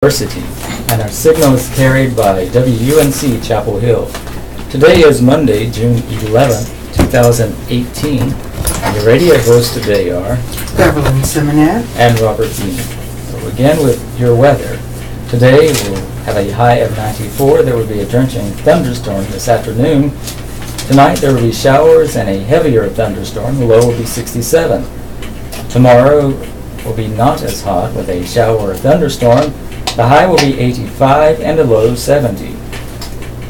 University, and our signal is carried by WUNC Chapel Hill. Today is Monday, June 11th, 2018, and your radio hosts today are Beverly Simonette and Robert Dean. We'll begin with your weather. Today we'll have a high of 94. There will be a drenching thunderstorm this afternoon. Tonight there will be showers and a heavier thunderstorm. The low will be 67. Tomorrow will be not as hot with a shower or thunderstorm. The high will be 85 and the low 70.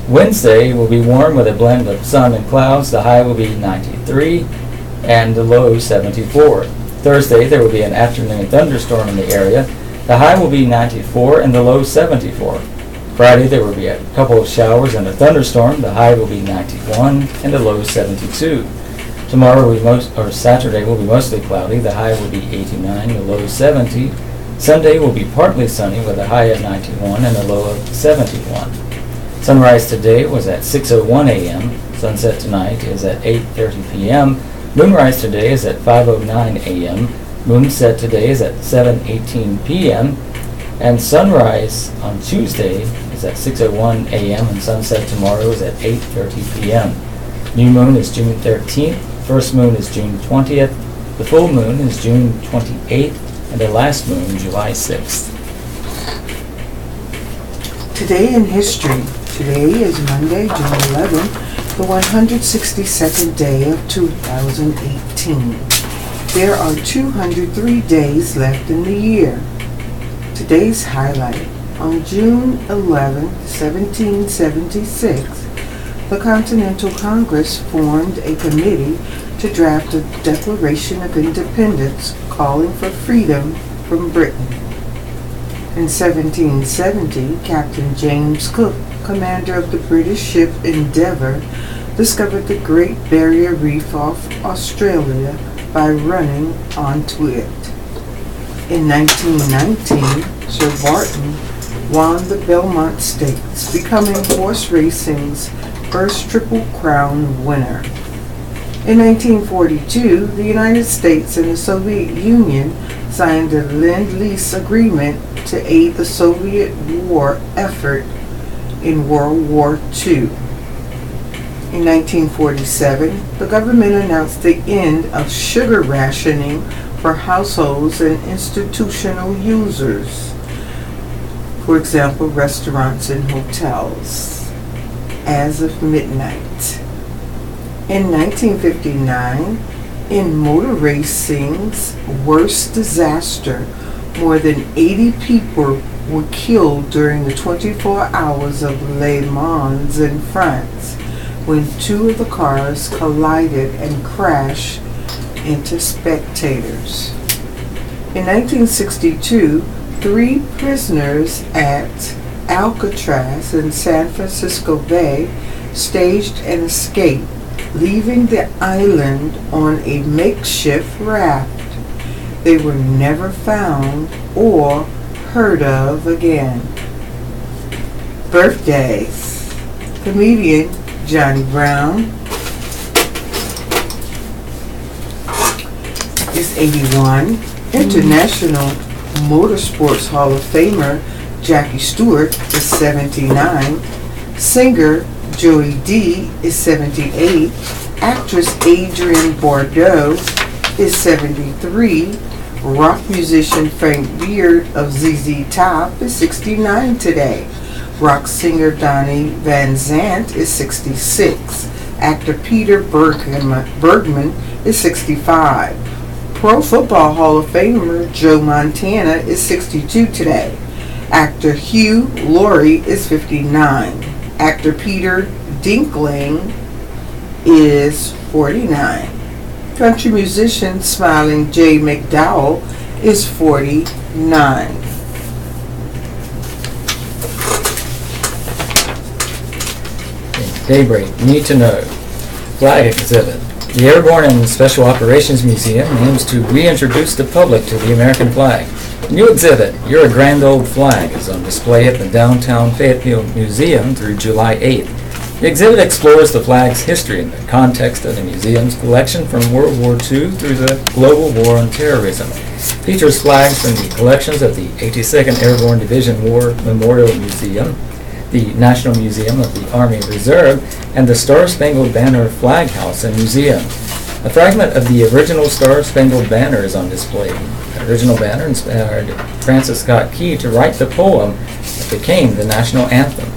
Wednesday will be warm with a blend of sun and clouds. The high will be 93 and the low 74. Thursday there will be an afternoon thunderstorm in the area. The high will be 94 and the low 74. Friday there will be a couple of showers and a thunderstorm. The high will be 91 and the low 72. Tomorrow Saturday will be mostly cloudy. The high will be 89, the low 70. Sunday will be partly sunny with a high of 91 and a low of 71. Sunrise today was at 6:01 a.m. Sunset tonight is at 8:30 p.m. Moonrise today is at 5:09 a.m. Moonset today is at 7:18 p.m. And sunrise on Tuesday is at 6:01 a.m. and sunset tomorrow is at 8:30 p.m. New moon is June 13th. First moon is June 20th. The full moon is June 28th. And the last moon, July 6th. Today in history. Today is Monday, June 11th, the 162nd day of 2018. There are 203 days left in the year. Today's highlight. On June 11, 1776, the Continental Congress formed a committee to draft a Declaration of Independence calling for freedom from Britain. In 1770, Captain James Cook, commander of the British ship Endeavour, discovered the Great Barrier Reef off Australia by running onto it. In 1919, Sir Barton won the Belmont Stakes, becoming horse racing's first Triple Crown winner. In 1942, the United States and the Soviet Union signed a Lend-Lease agreement to aid the Soviet war effort in World War II. In 1947, the government announced the end of sugar rationing for households and institutional users, for example, restaurants and hotels, as of midnight. In 1959, in motor racing's worst disaster, more than 80 people were killed during the 24 hours of Le Mans in France when two of the cars collided and crashed into spectators. In 1962, 3 prisoners at Alcatraz in San Francisco Bay staged an escape, leaving the island on a makeshift raft. They were never found or heard of again. Birthdays. Comedian Johnny Brown is 81. International Motorsports Hall of Famer Jackie Stewart is 79. Singer Joey D is 78. Actress Adrienne Bordeaux is 73. Rock musician Frank Beard of ZZ Top is 69 today. Rock singer Donnie Van Zant is 66. Actor Peter Bergman is 65. Pro Football Hall of Famer Joe Montana is 62 today. Actor Hugh Laurie is 59. Actor Peter Dinkling is 49. Country musician Smiling J. McDowell is 49. Daybreak, Need to Know. Flag exhibit. The Airborne and Special Operations Museum aims to reintroduce the public to the American flag. New exhibit, You're a Grand Old Flag, is on display at the downtown Fayetteville Museum through July 8th. The exhibit explores the flag's history in the context of the museum's collection from World War II through the global war on terrorism. Features flags from the collections of the 82nd Airborne Division War Memorial Museum, the National Museum of the Army Reserve, and the Star-Spangled Banner Flag House and Museum. A fragment of the original Star-Spangled Banner is on display. The original banner inspired Francis Scott Key to write the poem that became the national anthem.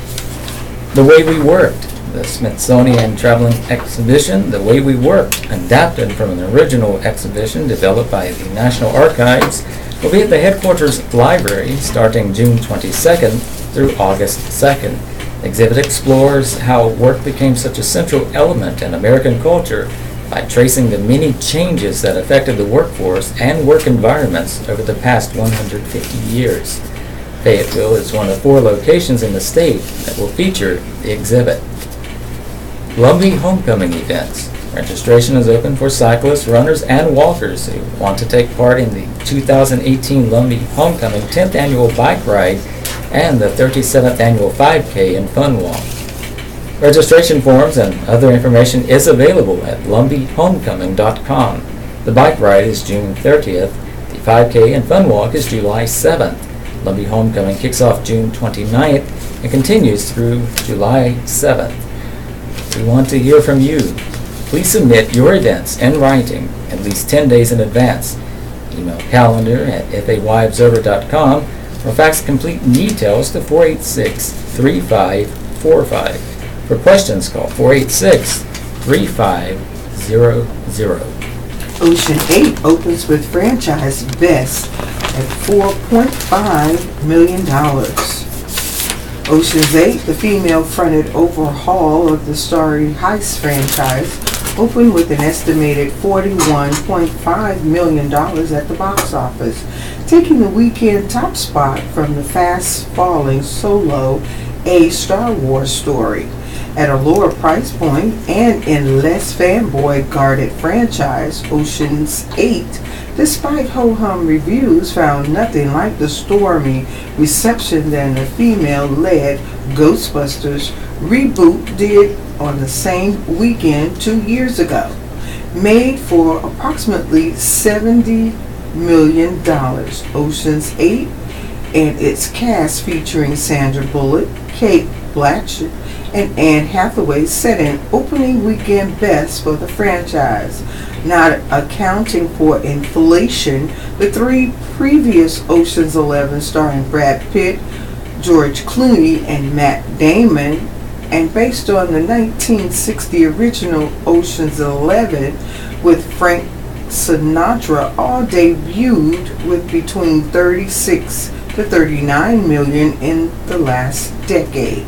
The Way We Worked. The Smithsonian Traveling Exhibition, The Way We Worked, adapted from an original exhibition developed by the National Archives, will be at the headquarters library starting June 22nd through August 2nd. The exhibit explores how work became such a central element in American culture by tracing the many changes that affected the workforce and work environments over the past 150 years. Fayetteville is one of 4 locations in the state that will feature the exhibit. Lumbee Homecoming Events. Registration is open for cyclists, runners, and walkers who want to take part in the 2018 Lumbee Homecoming 10th Annual Bike Ride and the 37th Annual 5K and Fun Walk. Registration forms and other information is available at lumbeehomecoming.com. The bike ride is June 30th. The 5K and Fun Walk is July 7th. Lumbee Homecoming kicks off June 29th and continues through July 7th. We want to hear from you. Please submit your events in writing at least 10 days in advance. Email calendar at fayobsever.com or fax complete details to 486-3545. For questions, call 486-3500. Ocean 8 opens with franchise best at $4.5 million. Ocean's 8, the female-fronted overhaul of the Starry Heist franchise, opened with an estimated $41.5 million at the box office, taking the weekend top spot from the fast-falling Solo, a Star Wars story. At a lower price point and in less fanboy-guarded franchise, Ocean's 8, despite ho-hum reviews, found nothing like the stormy reception that the female-led Ghostbusters reboot did on the same weekend 2 years ago. Made for approximately $70 million, Ocean's 8 and its cast featuring Sandra Bullock, Kate Blanchett, and Anne Hathaway set an opening weekend best for the franchise. Not accounting for inflation, the 3 previous Ocean's 11 starring Brad Pitt, George Clooney, and Matt Damon, and based on the 1960 original Ocean's 11 with Frank Sinatra, all debuted with between 36 to 39 million in the last decade.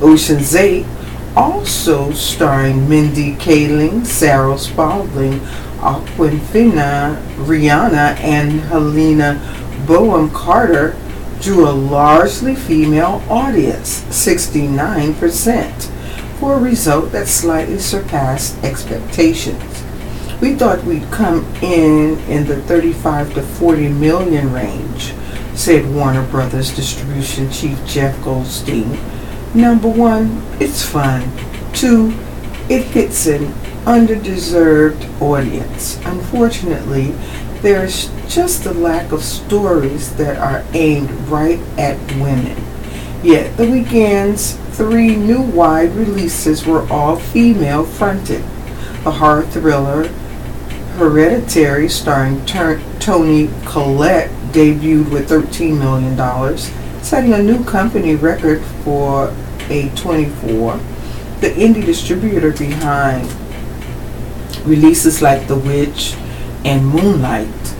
Ocean's 8, also starring Mindy Kaling, Sarah Spalding, Awkwafina, Rihanna, and Helena Bonham Carter, drew a largely female audience, 69%, for a result that slightly surpassed expectations. We thought we'd come in the 35 to 40 million range, said Warner Brothers distribution chief Jeff Goldstein. Number 1, it's fun. 2, it hits an underdeserved audience. Unfortunately, there's just a lack of stories that are aimed right at women. Yet the weekend's 3 new wide releases were all female-fronted. The horror thriller Hereditary, starring Toni Collette, debuted with $13 million, setting a new company record for A24, the indie distributor behind releases like The Witch and Moonlight.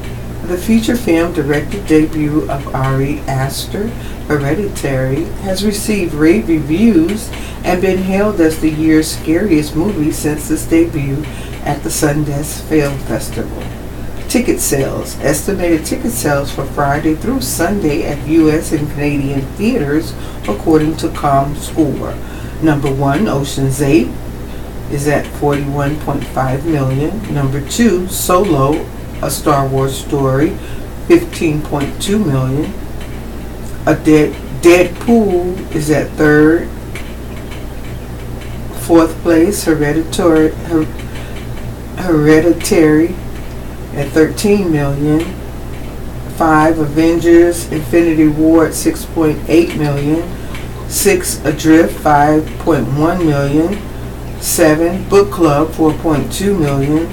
The feature film director debut of Ari Aster, Hereditary, has received rave reviews and been hailed as the year's scariest movie since its debut at the Sundance Film Festival. Ticket sales. Estimated ticket sales for Friday through Sunday at U.S. and Canadian theaters, according to ComScore. Number 1, Ocean's 8, is at $41.5 million. Number 2, Solo, a Star Wars story, $15.2 million. Deadpool is at third Fourth place, Hereditary at 13 million. 5, Avengers Infinity War at 6.8 million. 6, Adrift, 5.1 million. 7, Book Club, 4.2 million.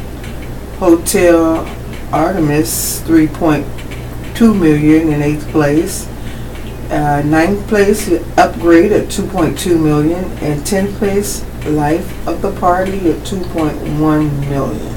Hotel Artemis, 3.2 million in 8th place. 9th place, Upgrade at 2.2 million. And 10th place, Life of the Party at 2.1 million.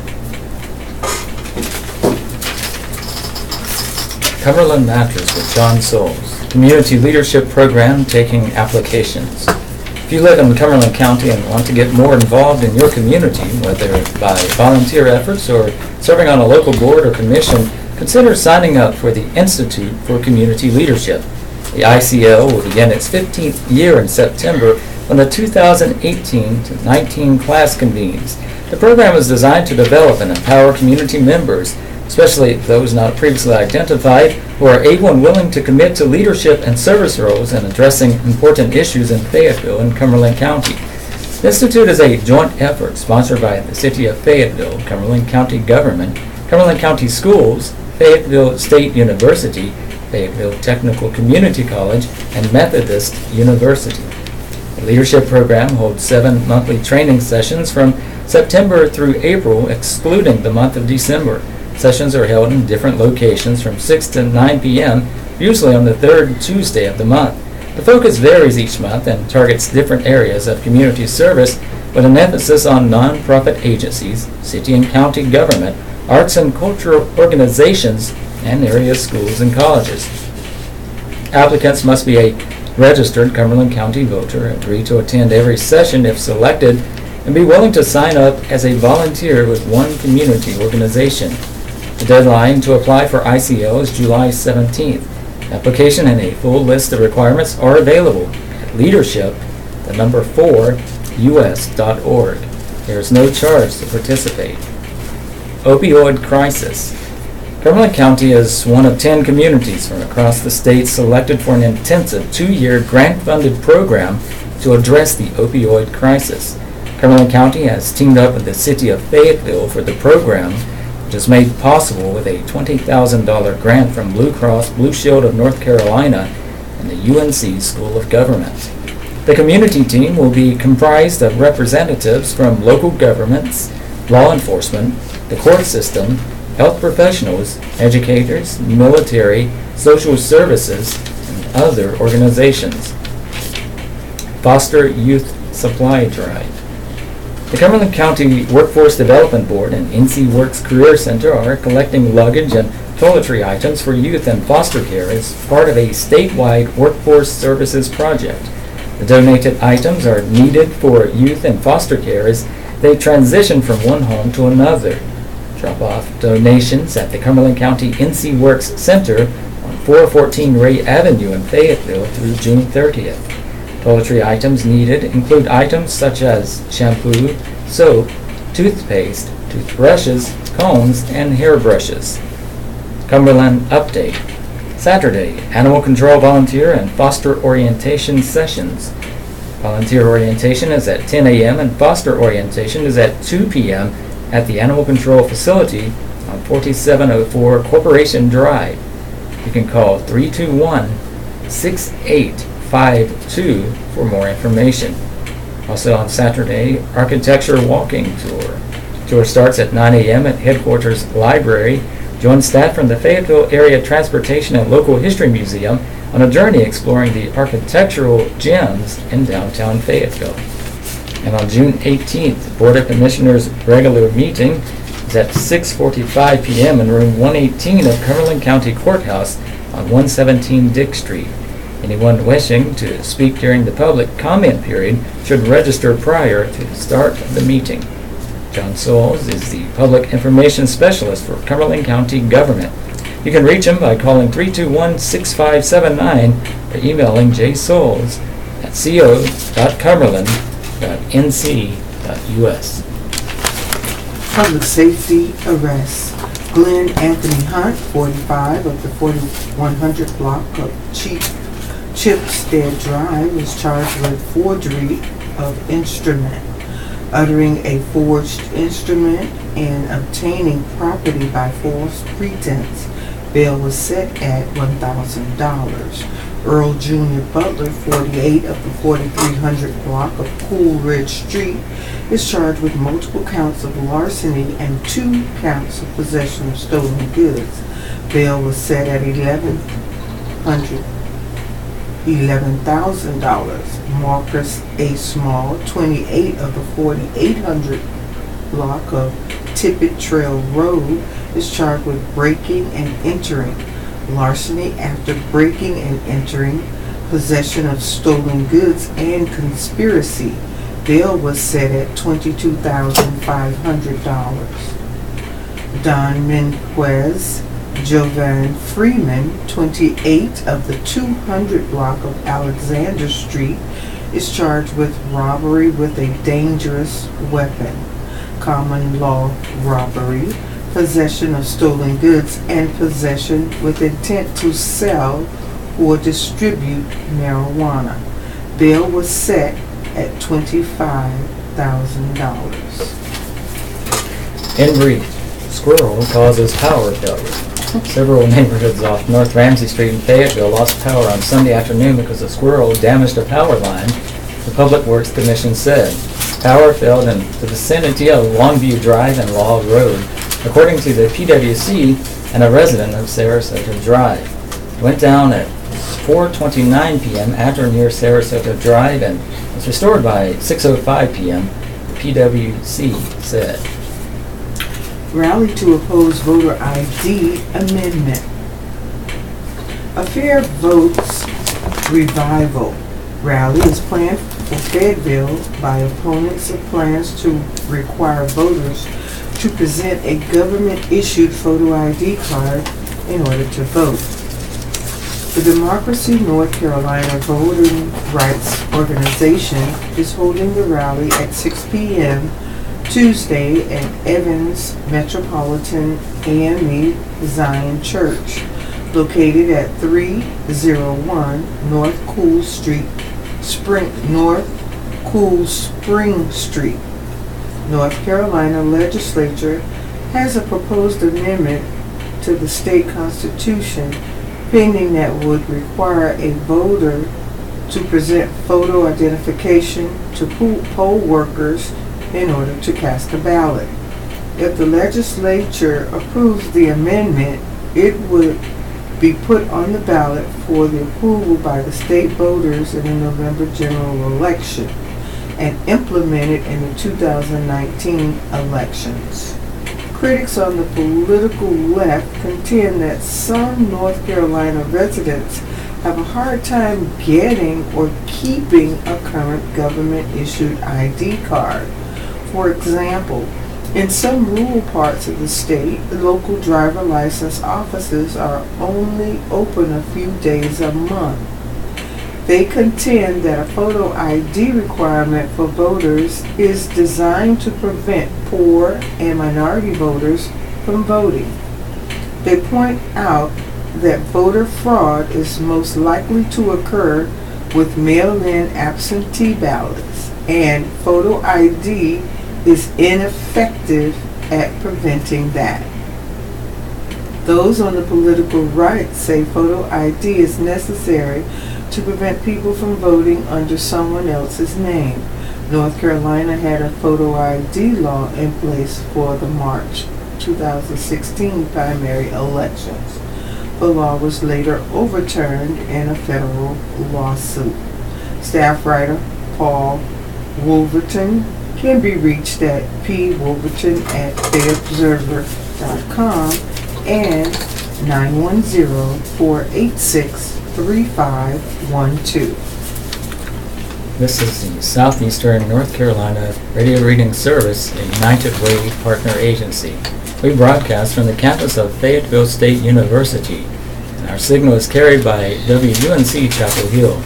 Cumberland Mattress with John Souls, Community Leadership Program taking applications. If you live in Cumberland County and want to get more involved in your community, whether by volunteer efforts or serving on a local board or commission, consider signing up for the Institute for Community Leadership. The ICL will begin its 15th year in September when the 2018-19 class convenes. The program is designed to develop and empower community members, especially those not previously identified, who are able and willing to commit to leadership and service roles in addressing important issues in Fayetteville and Cumberland County. The Institute is a joint effort sponsored by the City of Fayetteville, Cumberland County Government, Cumberland County Schools, Fayetteville State University, Fayetteville Technical Community College, and Methodist University. The leadership program holds 7 monthly training sessions from September through April, excluding the month of December. Sessions are held in different locations from 6 to 9 p.m., usually on the 3rd Tuesday of the month. The focus varies each month and targets different areas of community service with an emphasis on nonprofit agencies, city and county government, arts and cultural organizations, and area schools and colleges. Applicants must be a registered Cumberland County voter, agree to attend every session if selected, and be willing to sign up as a volunteer with one community organization. The deadline to apply for ICL is July 17th. Application and a full list of requirements are available at leadership4us.org. There is no charge to participate. Opioid crisis. Cumberland County is one of 10 communities from across the state selected for an intensive 2-year grant-funded program to address the opioid crisis. Cumberland County has teamed up with the City of Fayetteville for the program, which is made possible with a $20,000 grant from Blue Cross Blue Shield of North Carolina and the UNC School of Government. The community team will be comprised of representatives from local governments, law enforcement, the court system, health professionals, educators, military, social services, and other organizations. Foster Youth Supply Drive. The Cumberland County Workforce Development Board and NC Works Career Center are collecting luggage and toiletry items for youth and foster care as part of a statewide workforce services project. The donated items are needed for youth and foster care as they transition from one home to another. Drop off donations at the Cumberland County NC Works Center on 414 Ray Avenue in Fayetteville through June 30th. Toiletry items needed include items such as shampoo, soap, toothpaste, toothbrushes, combs, and hairbrushes. Cumberland Update. Saturday, Animal Control Volunteer and Foster Orientation Sessions. Volunteer orientation is at 10 a.m. and foster orientation is at 2 p.m. at the Animal Control Facility on 4704 Corporation Drive. You can call 321-6852 for more information. Also on Saturday, Architecture Walking Tour. Tour starts at 9 a.m. at Headquarters Library. Join staff from the Fayetteville Area Transportation and Local History Museum on a journey exploring the architectural gems in downtown Fayetteville. And on June 18th, the Board of Commissioners' regular meeting is at 6:45 p.m. in room 118 of Cumberland County Courthouse on 117 Dick Street. Anyone wishing to speak during the public comment period should register prior to the start of the meeting. John Souls is the Public Information Specialist for Cumberland County Government. You can reach him by calling 321-6579 or emailing co.cumberland.nc.us. Public safety arrests. Glenn Anthony Hunt, 45, of the 4100 block of Chipstead Drive, is charged with forgery of instrument. uttering a forged instrument, and obtaining property by false pretense. Bail was set at $1,000. Earl Jr. Butler, 48 of the 4300 block of Coolidge Street, is charged with multiple counts of larceny and 2 counts of possession of stolen goods. Bail was set at $11,000. Marcus A. Small, 28 of the 4800 block of Tippett Trail Road, is charged with breaking and entering, larceny after breaking and entering, possession of stolen goods, and conspiracy. Bail was set at $22,500. Don Menquez Jovan Freeman, 28 of the 200 block of Alexander Street, is charged with robbery with a dangerous weapon, common law robbery, possession of stolen goods, and possession with intent to sell or distribute marijuana. Bail was set at $25,000. In brief, squirrel causes power failure. Several neighborhoods off North Ramsey Street in Fayetteville lost power on Sunday afternoon because a squirrel damaged a power line, the Public Works Commission said. Power failed in the vicinity of Longview Drive and Law Road, according to the PWC and a resident of Sarasota Drive. It went down at 4:29 p.m. at or near Sarasota Drive and was restored by 6:05 p.m., the PWC said. Rally to oppose voter ID amendment. A Fair Votes Revival rally is planned for Fayetteville by opponents of plans to require voters to present a government-issued photo ID card in order to vote. The Democracy North Carolina Voting Rights Organization is holding the rally at 6 p.m. Tuesday at Evans Metropolitan AME Zion Church, located at 301 North Cool Spring Street. North Carolina legislature has a proposed amendment to the state constitution pending that would require a voter to present photo identification to poll workers in order to cast a ballot. If the legislature approves the amendment, it would be put on the ballot for the approval by the state voters in the November general election and implemented in the 2019 elections. Critics on the political left contend that some North Carolina residents have a hard time getting or keeping a current government-issued ID card. For example, in some rural parts of the state, the local driver license offices are only open a few days a month. They contend that a photo ID requirement for voters is designed to prevent poor and minority voters from voting. They point out that voter fraud is most likely to occur with mail-in absentee ballots, and photo ID is ineffective at preventing that. Those on the political right say photo ID is necessary to prevent people from voting under someone else's name. North Carolina had a photo ID law in place for the March 2016 primary elections. The law was later overturned in a federal lawsuit. Staff writer Paul Wolverton can be reached at pwolverton@fayettevilleobserver.com and 910-486-3512. This is the Southeastern North Carolina Radio Reading Service, a United Way partner agency. We broadcast from the campus of Fayetteville State University, and our signal is carried by WUNC Chapel Hill.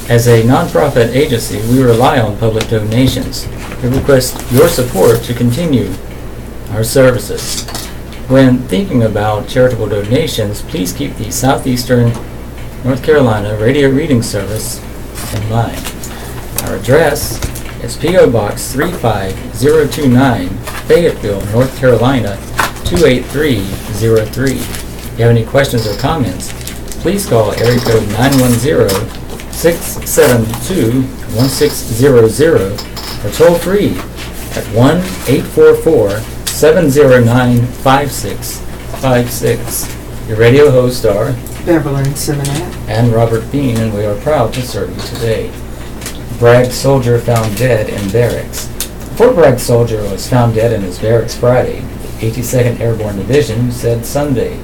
As a nonprofit agency, we rely on public donations. We request your support to continue our services. When thinking about charitable donations, please keep the Southeastern North Carolina Radio Reading Service in mind. Our address is P.O. Box 35029, Fayetteville, North Carolina 28303. If you have any questions or comments, please call area code 910-672-1600 or toll free at 1-844-709-5656. Your radio hosts are Beverly Seminat. and Robert Bean, and we are proud to serve you today. Bragg soldier found dead in barracks. Fort Bragg soldier was found dead in his barracks Friday, the 82nd Airborne Division said Sunday.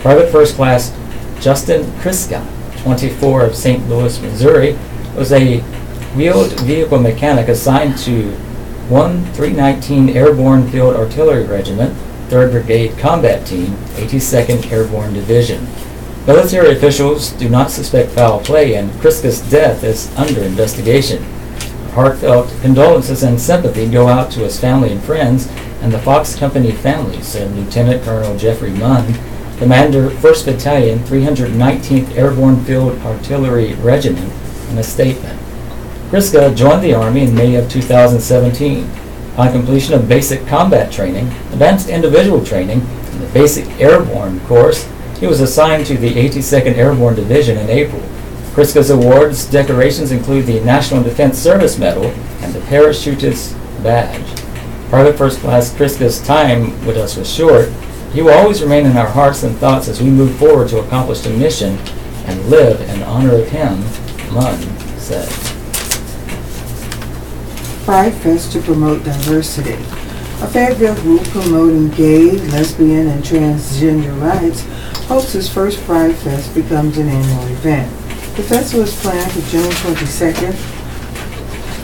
Private First Class Justin Kriska, 24, of St. Louis, Missouri, was a wheeled vehicle mechanic assigned to 1319 Airborne Field Artillery Regiment, 3rd Brigade Combat Team, 82nd Airborne Division. Military officials do not suspect foul play, and Kriska's death is under investigation. Heartfelt condolences and sympathy go out to his family and friends and the Fox Company family, said Lieutenant Colonel Jeffrey Munn, Commander 1st Battalion, 319th Airborne Field Artillery Regiment, in a statement. Kriska joined the Army in May of 2017. On completion of basic combat training, advanced individual training, and the basic airborne course, he was assigned to the 82nd Airborne Division in April. Kriska's awards decorations include the National Defense Service Medal and the Parachutist Badge. Private First Class Kriska's time with us was short. He will always remain in our hearts and thoughts as we move forward to accomplish the mission and live in honor of him, Munn said. Pride Fest to promote diversity. A Fayetteville group promoting gay, lesbian, and transgender rights hopes its first Pride Fest becomes an annual event. The festival is planned for June 22nd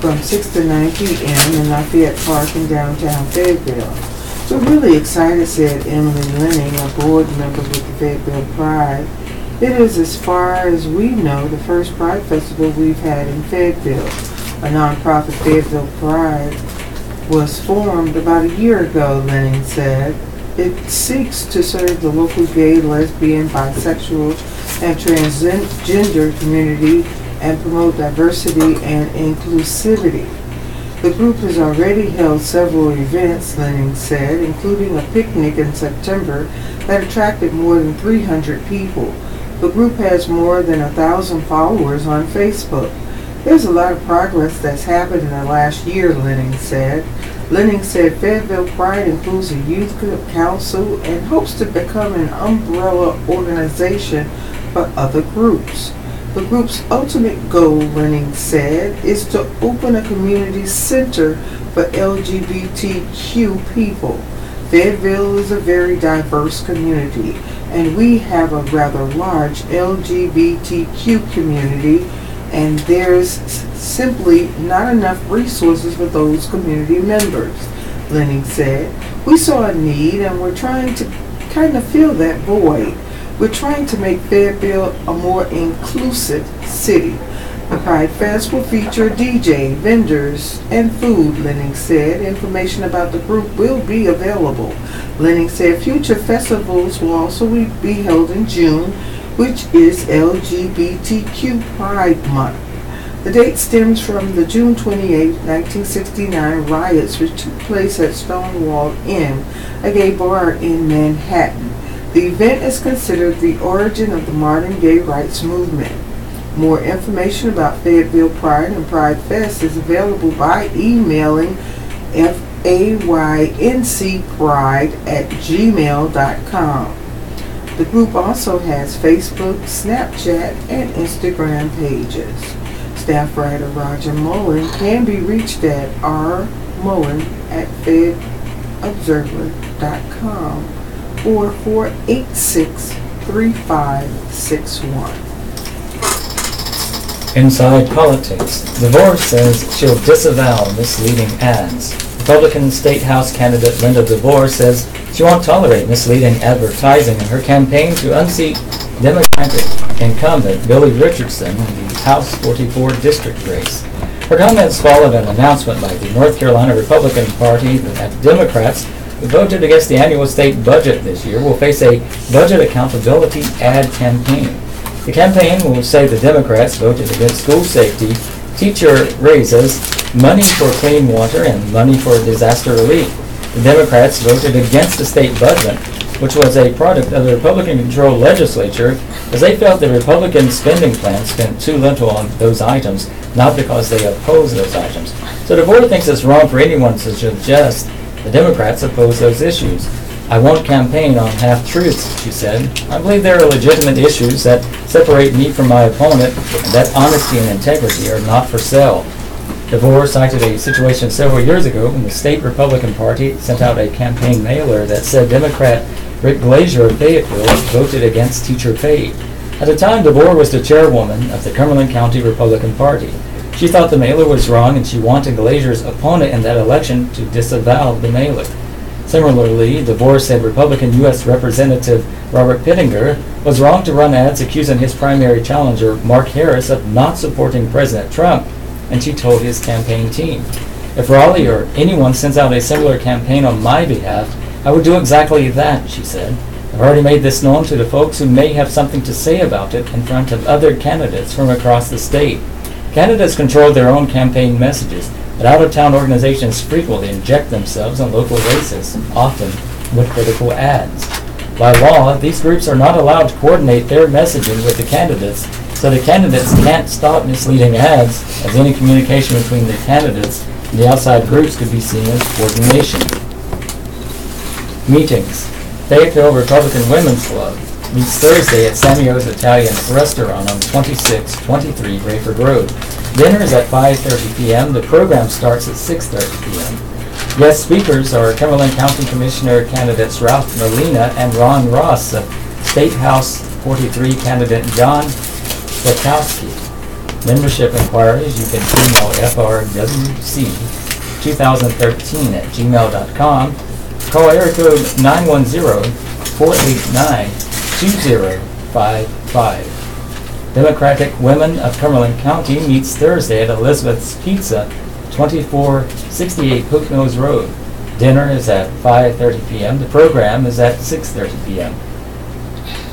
from 6 to 9 p.m. in Lafayette Park in downtown Fayetteville. We're really excited, said Emily Lenning, a board member with the Fayetteville Pride. It is, as far as we know, the first Pride Festival we've had in Fayetteville. A nonprofit, Fayetteville Pride, was formed about a year ago, Lenning said. It seeks to serve the local gay, lesbian, bisexual, and transgender community and promote diversity and inclusivity. The group has already held several events, Lenning said, including a picnic in September that attracted more than 300 people. The group has more than 1,000 followers on Facebook. There's a lot of progress that's happened in the last year, Lenning said. Lenning said Fayetteville Pride includes a youth council and hopes to become an umbrella organization for other groups. The group's ultimate goal, Lenning said, is to open a community center for LGBTQ people. Fayetteville is a very diverse community, and we have a rather large LGBTQ community, and there's simply not enough resources for those community members, Lenning said. We saw a need, and we're trying to kind of fill that void. We're trying to make Fayetteville a more inclusive city. The Pride Fest will feature DJ, vendors, and food, Lenning said. Information about the group will be available. Lenning said future festivals will also be held in June, which is LGBTQ Pride Month. The date stems from the June 28, 1969 riots which took place at Stonewall Inn, a gay bar in Manhattan. The event is considered the origin of the modern gay rights movement. More information about Fayetteville Pride and Pride Fest is available by emailing fayncpride@gmail.com. The group also has Facebook, Snapchat, and Instagram pages. Staff writer Roger Mullen can be reached at rmullen@fayettobserver.com or 486-3561. Inside politics, DeVore says she'll disavow misleading ads. Republican State House candidate Linda DeVore says she won't tolerate misleading advertising in her campaign to unseat Democratic incumbent Billy Richardson in the House 44 district race. Her comments followed an announcement by the North Carolina Republican Party that Democrats who voted against the annual state budget this year will face a budget accountability ad campaign. The campaign will say the Democrats voted against school safety, teacher raises, money for clean water and money for disaster relief. The Democrats voted against the state budget, which was a product of the Republican-controlled legislature, as they felt the Republican spending plan spent too little on those items, not because they oppose those items. So DeVore thinks it's wrong for anyone to suggest the Democrats oppose those issues. I won't campaign on half-truths, she said. I believe there are legitimate issues that separate me from my opponent, and that honesty and integrity are not for sale. DeVore cited a situation several years ago when the state Republican Party sent out a campaign mailer that said Democrat Rick Glazier of Fayetteville voted against teacher pay. At the time, DeVore was the chairwoman of the Cumberland County Republican Party. She thought the mailer was wrong, and she wanted Glazier's opponent in that election to disavow the mailer. Similarly, DeVore said Republican U.S. Representative Robert Pittenger was wrong to run ads accusing his primary challenger, Mark Harris, of not supporting President Trump, and she told his campaign team, "If Raleigh or anyone sends out a similar campaign on my behalf, I would do exactly that," she said. "I've already made this known to the folks who may have something to say about it in front of other candidates from across the state." Candidates control their own campaign messages, but out-of-town organizations frequently inject themselves in local races, often with political ads. By law, these groups are not allowed to coordinate their messaging with the candidates, so the candidates can't stop misleading ads, as any communication between the candidates and the outside groups could be seen as coordination. Meetings. Fayetteville Republican Women's Club meets Thursday at Samuel's Italian Restaurant on 2623 Rayford Road. Dinner is at 5:30 p.m. The program starts at 6:30 p.m. Guest speakers are Cumberland County Commissioner candidates Ralph Molina and Ron Ross of State House 43 candidate John Wachowski. Membership inquiries, you can email frwc2013@gmail.com. Call area code 910-489-2055. Democratic Women of Cumberland County meets Thursday at Elizabeth's Pizza, 2468 Pooknose Road. Dinner is at 5:30 p.m. The program is at 6:30 p.m.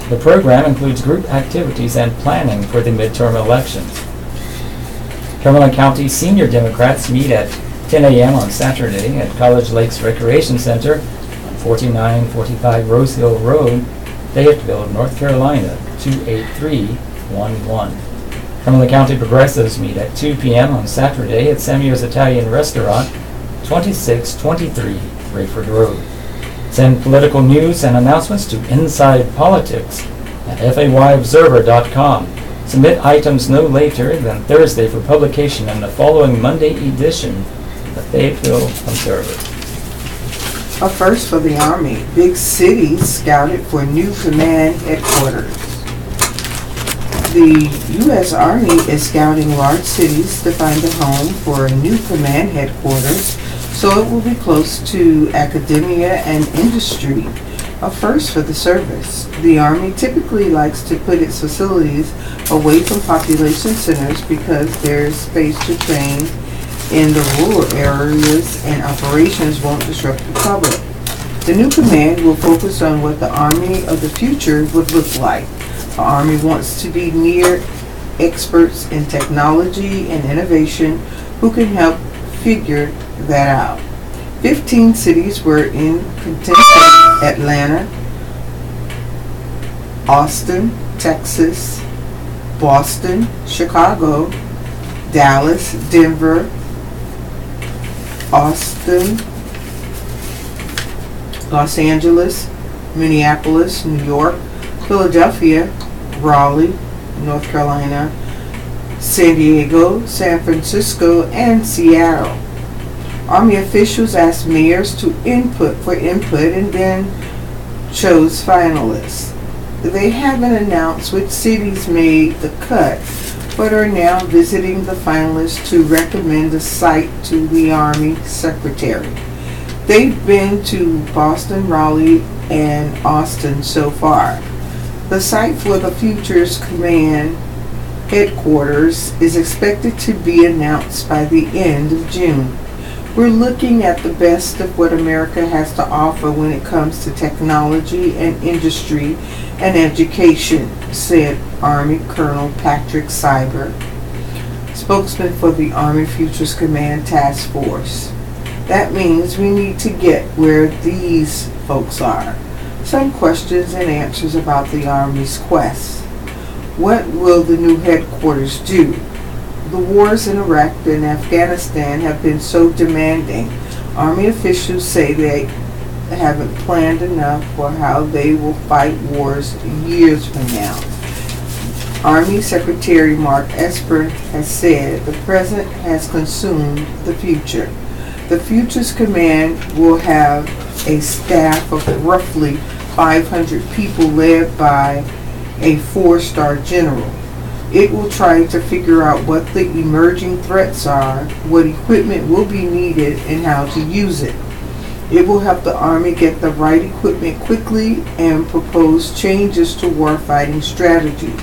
The program includes group activities and planning for the midterm elections. Cumberland County Senior Democrats meet at 10 a.m. on Saturday at College Lakes Recreation Center on 4945 Rose Hill Road, Fayetteville, North Carolina, 28311. Cumberland County Progressives meet at 2 p.m. on Saturday at Samuel's Italian Restaurant, 2623 Rayford Road. Send political news and announcements to Inside Politics at FAYobserver.com. Submit items no later than Thursday for publication in the following Monday edition of the Fayetteville Observer. A first for the Army. Big cities scouted for new command headquarters. The U.S. Army is scouting large cities to find a home for a new command headquarters, so it will be close to academia and industry. A first for the service. The Army typically likes to put its facilities away from population centers because there is space to train in the rural areas and operations won't disrupt the public. The new command will focus on what the Army of the future would look like. The Army wants to be near experts in technology and innovation who can help figure that out. 15 cities were in contention: Atlanta, Austin, Texas, Boston, Chicago, Dallas, Denver, Austin, Los Angeles, Minneapolis, New York, Philadelphia, Raleigh, North Carolina, San Diego, San Francisco, and Seattle. Army officials asked mayors to input and then chose finalists. They haven't announced which cities made the cut, but are now visiting the finalists to recommend a site to the Army Secretary. They've been to Boston, Raleigh, and Austin so far. The site for the Futures Command headquarters is expected to be announced by the end of June. We're looking at the best of what America has to offer when it comes to technology and industry and education, said Army Colonel Patrick Cyber. spokesman for the Army Futures Command Task Force. That means we need to get where these folks are. Some questions and answers about the Army's quest. What will the new headquarters do? The wars in Iraq and Afghanistan have been so demanding. Army officials say they haven't planned enough for how they will fight wars years from now. Army Secretary Mark Esper has said the present has consumed the future. The Futures Command will have a staff of roughly 500 people led by a 4-star general. It will try to figure out what the emerging threats are, what equipment will be needed, and how to use it. It will help the Army get the right equipment quickly and propose changes to warfighting strategies.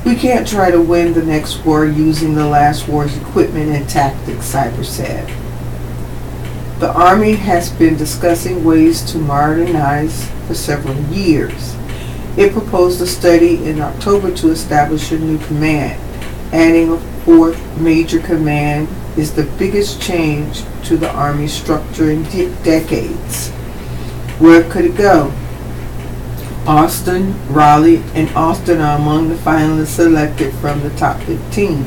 We can't try to win the next war using the last war's equipment and tactics, Cyber said. The Army has been discussing ways to modernize for several years. It proposed a study in October to establish a new command. Adding a 4th major command is the biggest change to the Army's structure in decades. Where could it go? Austin, Raleigh, and Austin are among the finalists selected from the top 15.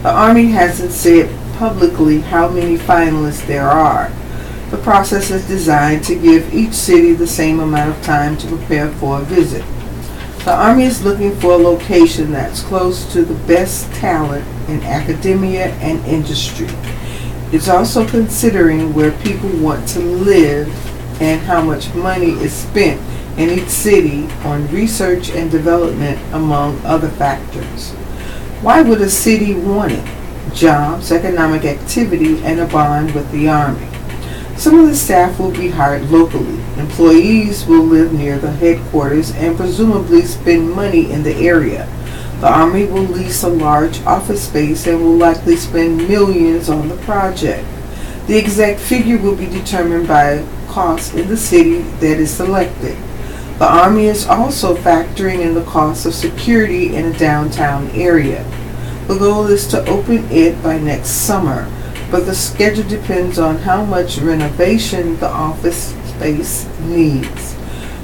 The Army hasn't said publicly how many finalists there are. The process is designed to give each city the same amount of time to prepare for a visit. The Army is looking for a location that's close to the best talent in academia and industry. It's also considering where people want to live and how much money is spent in each city on research and development, among other factors. Why would a city want it? Jobs, economic activity, and a bond with the Army. Some of the staff will be hired locally. Employees will live near the headquarters and presumably spend money in the area. The Army will lease a large office space and will likely spend millions on the project. The exact figure will be determined by cost in the city that is selected. The Army is also factoring in the cost of security in a downtown area. The goal is to open it by next summer, but the schedule depends on how much renovation the office space needs.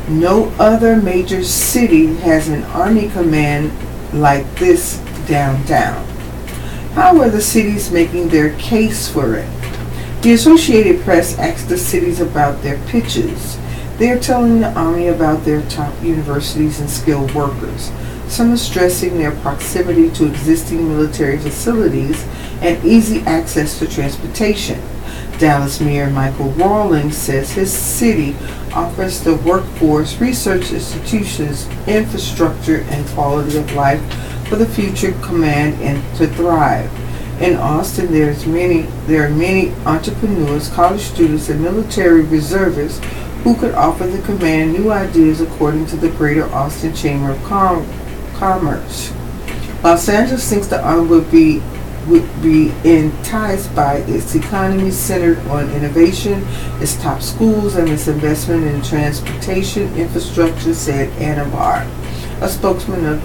No other major city has an Army command like this downtown. How are the cities making their case for it? The Associated Press asked the cities about their pitches. They are telling the Army about their top universities and skilled workers. Some are stressing their proximity to existing military facilities and easy access to transportation. Dallas Mayor Michael Rawlings says his city offers the workforce, research institutions, infrastructure, and quality of life for the future command and to thrive. In Austin, there are many entrepreneurs, college students, and military reservists who could offer the command new ideas, according to the Greater Austin Chamber of Commerce. Los Angeles thinks the Army would be enticed by its economy centered on innovation, its top schools, and its investment in transportation infrastructure, said Anna Barr, a spokesman of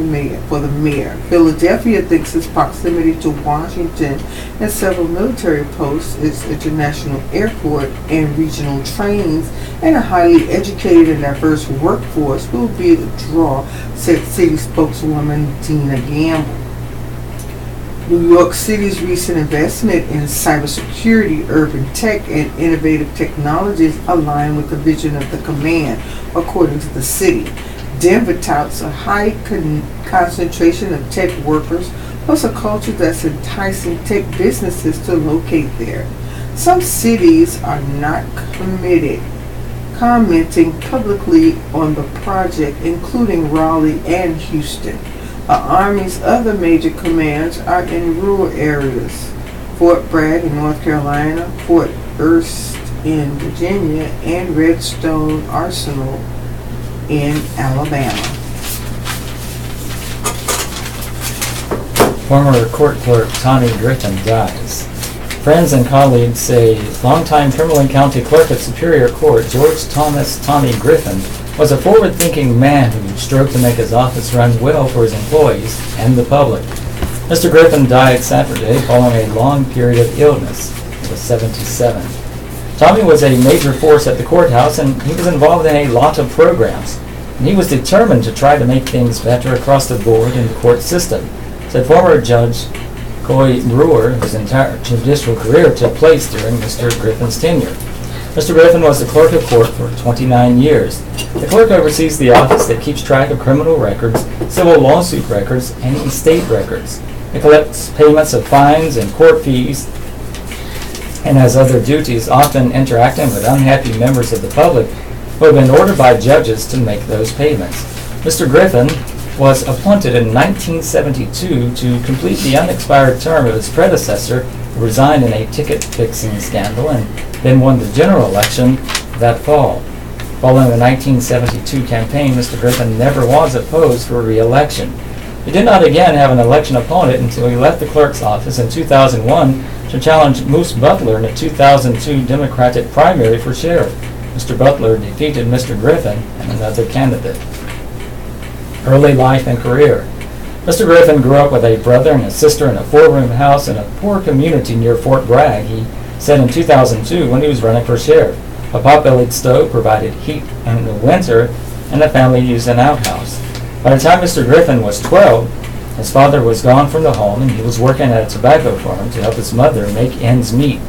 for the mayor. Philadelphia thinks its proximity to Washington and several military posts, its international airport and regional trains, and a highly educated and diverse workforce will be a draw, said city spokeswoman Tina Gamble. New York City's recent investment in cybersecurity, urban tech, and innovative technologies align with the vision of the command, according to the city. Denver touts a high concentration of tech workers, plus a culture that's enticing tech businesses to locate there. Some cities are not commenting publicly on the project, including Raleigh and Houston. The Army's other major commands are in rural areas: Fort Bragg in North Carolina, Fort Ernst in Virginia, and Redstone Arsenal in Alabama. Former court clerk Tommy Griffin dies. Friends and colleagues say longtime Cumberland County Clerk at Superior Court George Thomas Tommy Griffin was a forward-thinking man who strove to make his office run well for his employees and the public. Mr. Griffin died Saturday following a long period of illness. He was 77. Tommy was a major force at the courthouse, and he was involved in a lot of programs. And he was determined to try to make things better across the board in the court system, said former Judge Coy Brewer, whose entire judicial career took place during Mr. Griffin's tenure. Mr. Griffin was the clerk of court for 29 years. The clerk oversees the office that keeps track of criminal records, civil lawsuit records, and estate records. It collects payments of fines and court fees and has other duties, often interacting with unhappy members of the public who have been ordered by judges to make those payments. Mr. Griffin was appointed in 1972 to complete the unexpired term of his predecessor, who resigned in a ticket-fixing scandal and then won the general election that fall. Following the 1972 campaign, Mr. Griffin never was opposed for re-election. He did not again have an election opponent until he left the clerk's office in 2001 to challenge Moose Butler in a 2002 Democratic primary for sheriff. Mr. Butler defeated Mr. Griffin and another candidate. Early life and career. Mr. Griffin grew up with a brother and a sister in a four-room house in a poor community near Fort Bragg. He said in 2002 when he was running for sheriff. A pot-bellied stove provided heat in the winter, and the family used an outhouse. By the time Mr. Griffin was 12, his father was gone from the home, and he was working at a tobacco farm to help his mother make ends meet.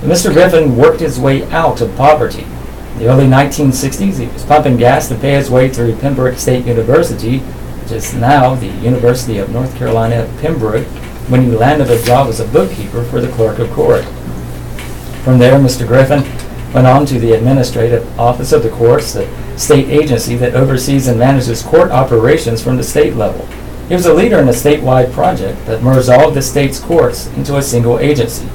But Mr. Griffin worked his way out of poverty. In the early 1960s, he was pumping gas to pay his way through Pembroke State University, which is now the University of North Carolina at Pembroke, when he landed a job as a bookkeeper for the clerk of court. From there, Mr. Griffin went on to the administrative office of the courts, the state agency that oversees and manages court operations from the state level. He was a leader in a statewide project that merged all of the state's courts into a single agency.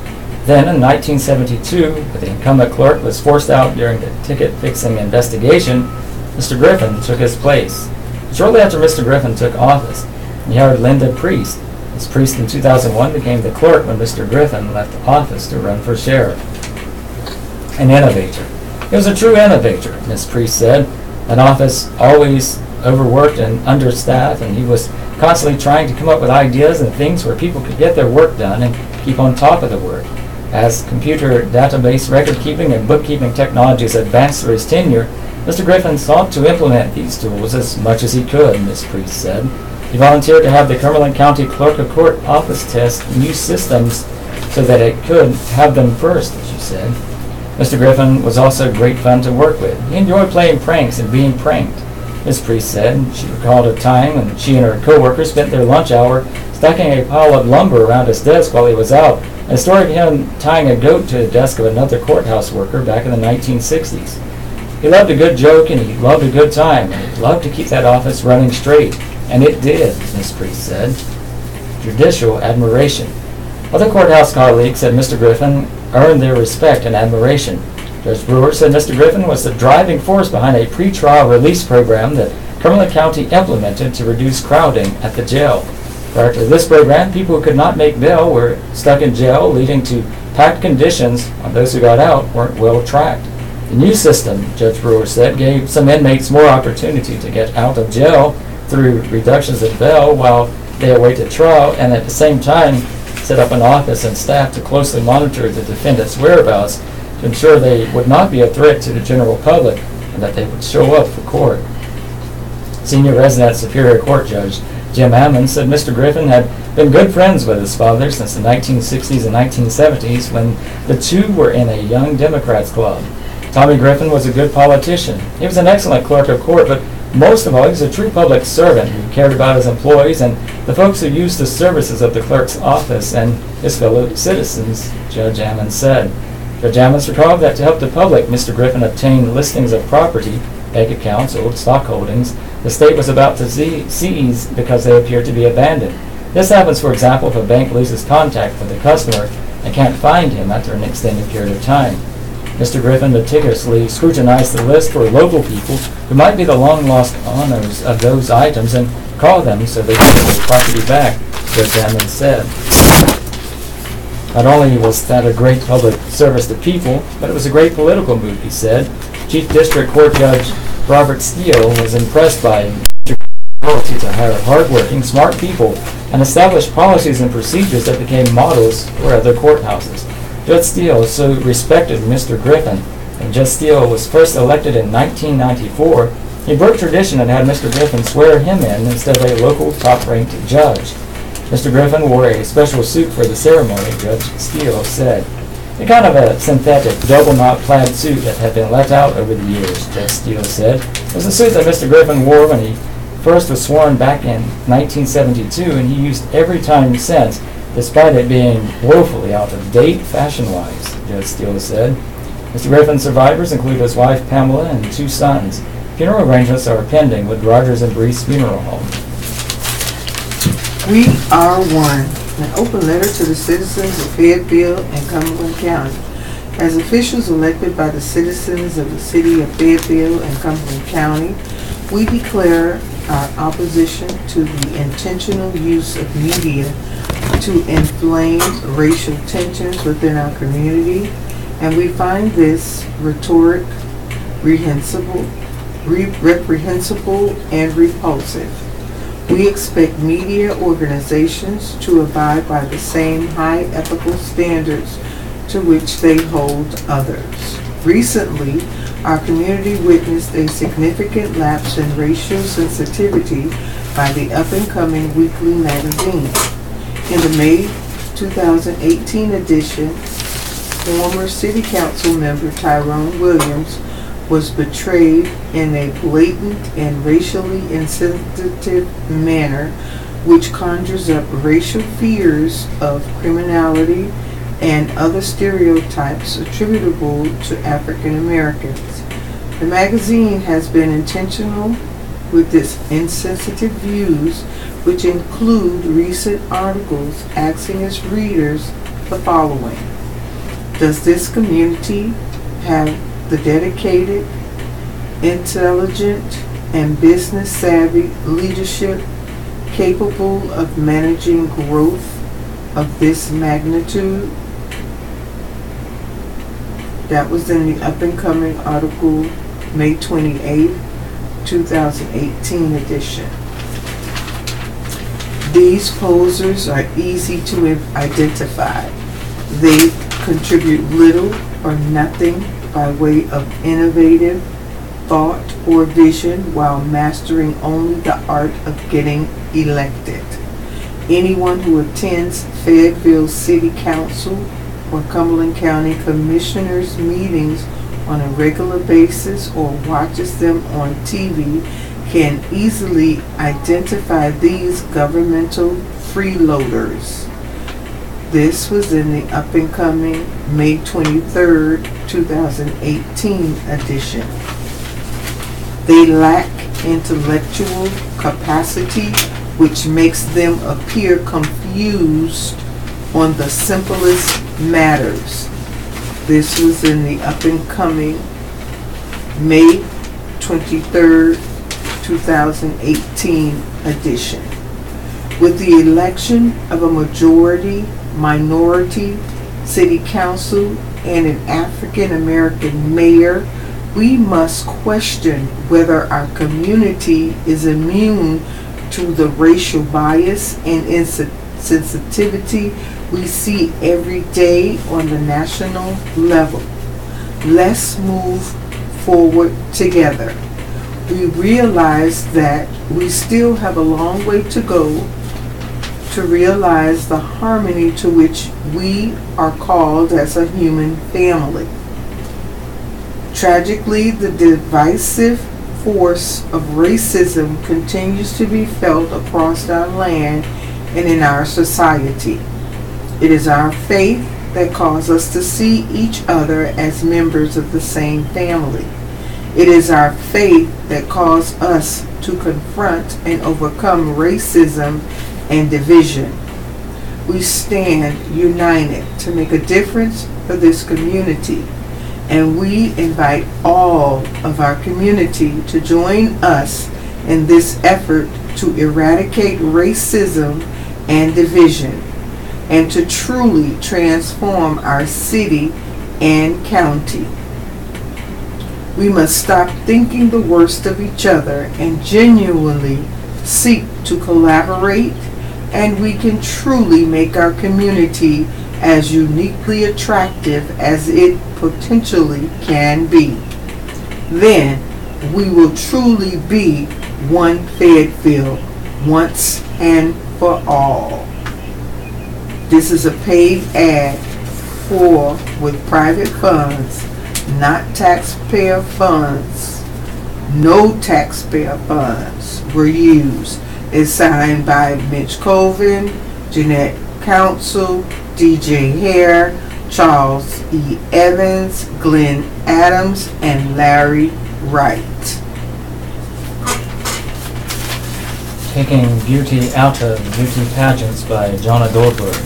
Then, in 1972, when the incumbent clerk was forced out during the ticket-fixing investigation, Mr. Griffin took his place. Shortly after Mr. Griffin took office, he hired Linda Priest. Ms. Priest in 2001 became the clerk when Mr. Griffin left office to run for sheriff. An innovator. He was a true innovator, Ms. Priest said. An office always overworked and understaffed, and he was constantly trying to come up with ideas and things where people could get their work done and keep on top of the work. As computer database record-keeping and bookkeeping technologies advanced through his tenure, Mr. Griffin sought to implement these tools as much as he could, Ms. Priest said. He volunteered to have the Cumberland County Clerk of Court office test new systems so that it could have them first, she said. Mr. Griffin was also great fun to work with. He enjoyed playing pranks and being pranked. Ms. Priest said she recalled a time when she and her co-workers spent their lunch hour stacking a pile of lumber around his desk while he was out, and a story of him tying a goat to the desk of another courthouse worker back in the 1960s. He loved a good joke and he loved a good time, and he loved to keep that office running straight. And it did, Ms. Priest said. Judicial admiration. Other courthouse colleagues said Mr. Griffin earned their respect and admiration. Judge Brewer said Mr. Griffin was the driving force behind a pretrial release program that Cumberland County implemented to reduce crowding at the jail. Prior to this program, people who could not make bail were stuck in jail, leading to packed conditions, while those who got out weren't well tracked. The new system, Judge Brewer said, gave some inmates more opportunity to get out of jail through reductions in bail while they awaited trial, and at the same time set up an office and staff to closely monitor the defendants' whereabouts to ensure they would not be a threat to the general public and that they would show up for court. Senior resident Superior Court Judge Jim Hammond said Mr. Griffin had been good friends with his father since the 1960s and 1970s when the two were in a Young Democrats club. Tommy Griffin was a good politician. He was an excellent clerk of court, but most of all, he was a true public servant who cared about his employees and the folks who used the services of the clerk's office and his fellow citizens, Judge Hammond said. Judge Hammond recalled that to help the public, Mr. Griffin obtained listings of property, bank accounts, old stock holdings, the state was about to seize because they appeared to be abandoned. This happens, for example, if a bank loses contact with a customer and can't find him after an extended period of time. Mr. Griffin meticulously scrutinized the list for local people who might be the long-lost owners of those items and call them so they could get their property back, Judge Hammond said. Not only was that a great public service to people, but it was a great political move, he said. Chief District Court Judge Robert Steele was impressed by Mr. ability to hire hardworking, smart people and establish policies and procedures that became models for other courthouses. Judge Steele so respected Mr. Griffin, and Judge Steele was first elected in 1994. He broke tradition and had Mr. Griffin swear him in instead of a local top-ranked judge. Mr. Griffin wore a special suit for the ceremony, Judge Steele said. A kind of a synthetic, double-knot plaid suit that had been left out over the years, Judge Steele said. It was a suit that Mr. Griffin wore when he first was sworn back in 1972, and he used every time since, despite it being woefully out of date fashion-wise, Judge Steele said. Mr. Griffin's survivors include his wife Pamela and 2 sons. Funeral arrangements are pending with Rogers and Brees Funeral Home. We are one. An open letter to the citizens of Fayetteville and Cumberland County. As officials elected by the citizens of the city of Fayetteville and Cumberland County, we declare our opposition to the intentional use of media to inflame racial tensions within our community, and we find this rhetoric reprehensible and repulsive. We expect media organizations to abide by the same high ethical standards to which they hold others. Recently, our community witnessed a significant lapse in racial sensitivity by the up-and-coming weekly magazine. In the May 2018 edition, former City Council member Tyrone Williams was betrayed in a blatant and racially insensitive manner, which conjures up racial fears of criminality and other stereotypes attributable to African Americans. The magazine has been intentional with its insensitive views, which include recent articles asking its readers the following: does this community have the dedicated, intelligent, and business-savvy leadership capable of managing growth of this magnitude? That was in the up-and-coming article, May 28, 2018 edition. These posers are easy to identify. They contribute little or nothing by way of innovative thought or vision while mastering only the art of getting elected. Anyone who attends Fayetteville City Council or Cumberland County Commissioners meetings on a regular basis or watches them on TV can easily identify these governmental freeloaders. This was in the up-and-coming May 23rd, 2018 edition. They lack intellectual capacity, which makes them appear confused on the simplest matters. This was in the up-and-coming May 23rd, 2018 edition. With the election of a minority city council and an African American mayor, we must question whether our community is immune to the racial bias and insensitivity we see every day on the national level. Let's move forward together. We realize that we still have a long way to go to realize the harmony to which we are called as a human family. Tragically, the divisive force of racism continues to be felt across our land and in our society. It is our faith that calls us to see each other as members of the same family. It is our faith that calls us to confront and overcome racism and division. We stand united to make a difference for this community, and we invite all of our community to join us in this effort to eradicate racism and division, and to truly transform our city and county. We must stop thinking the worst of each other and genuinely seek to collaborate, and we can truly make our community as uniquely attractive as it potentially can be. Then we will truly be one Fayetteville once and for all. This is a paid ad with private funds, not taxpayer funds. No taxpayer funds were used. It's signed by Mitch Colvin, Jeanette Council, DJ Hare, Charles E. Evans, Glenn Adams, and Larry Wright. Taking beauty out of beauty pageants by Jonah Goldberg.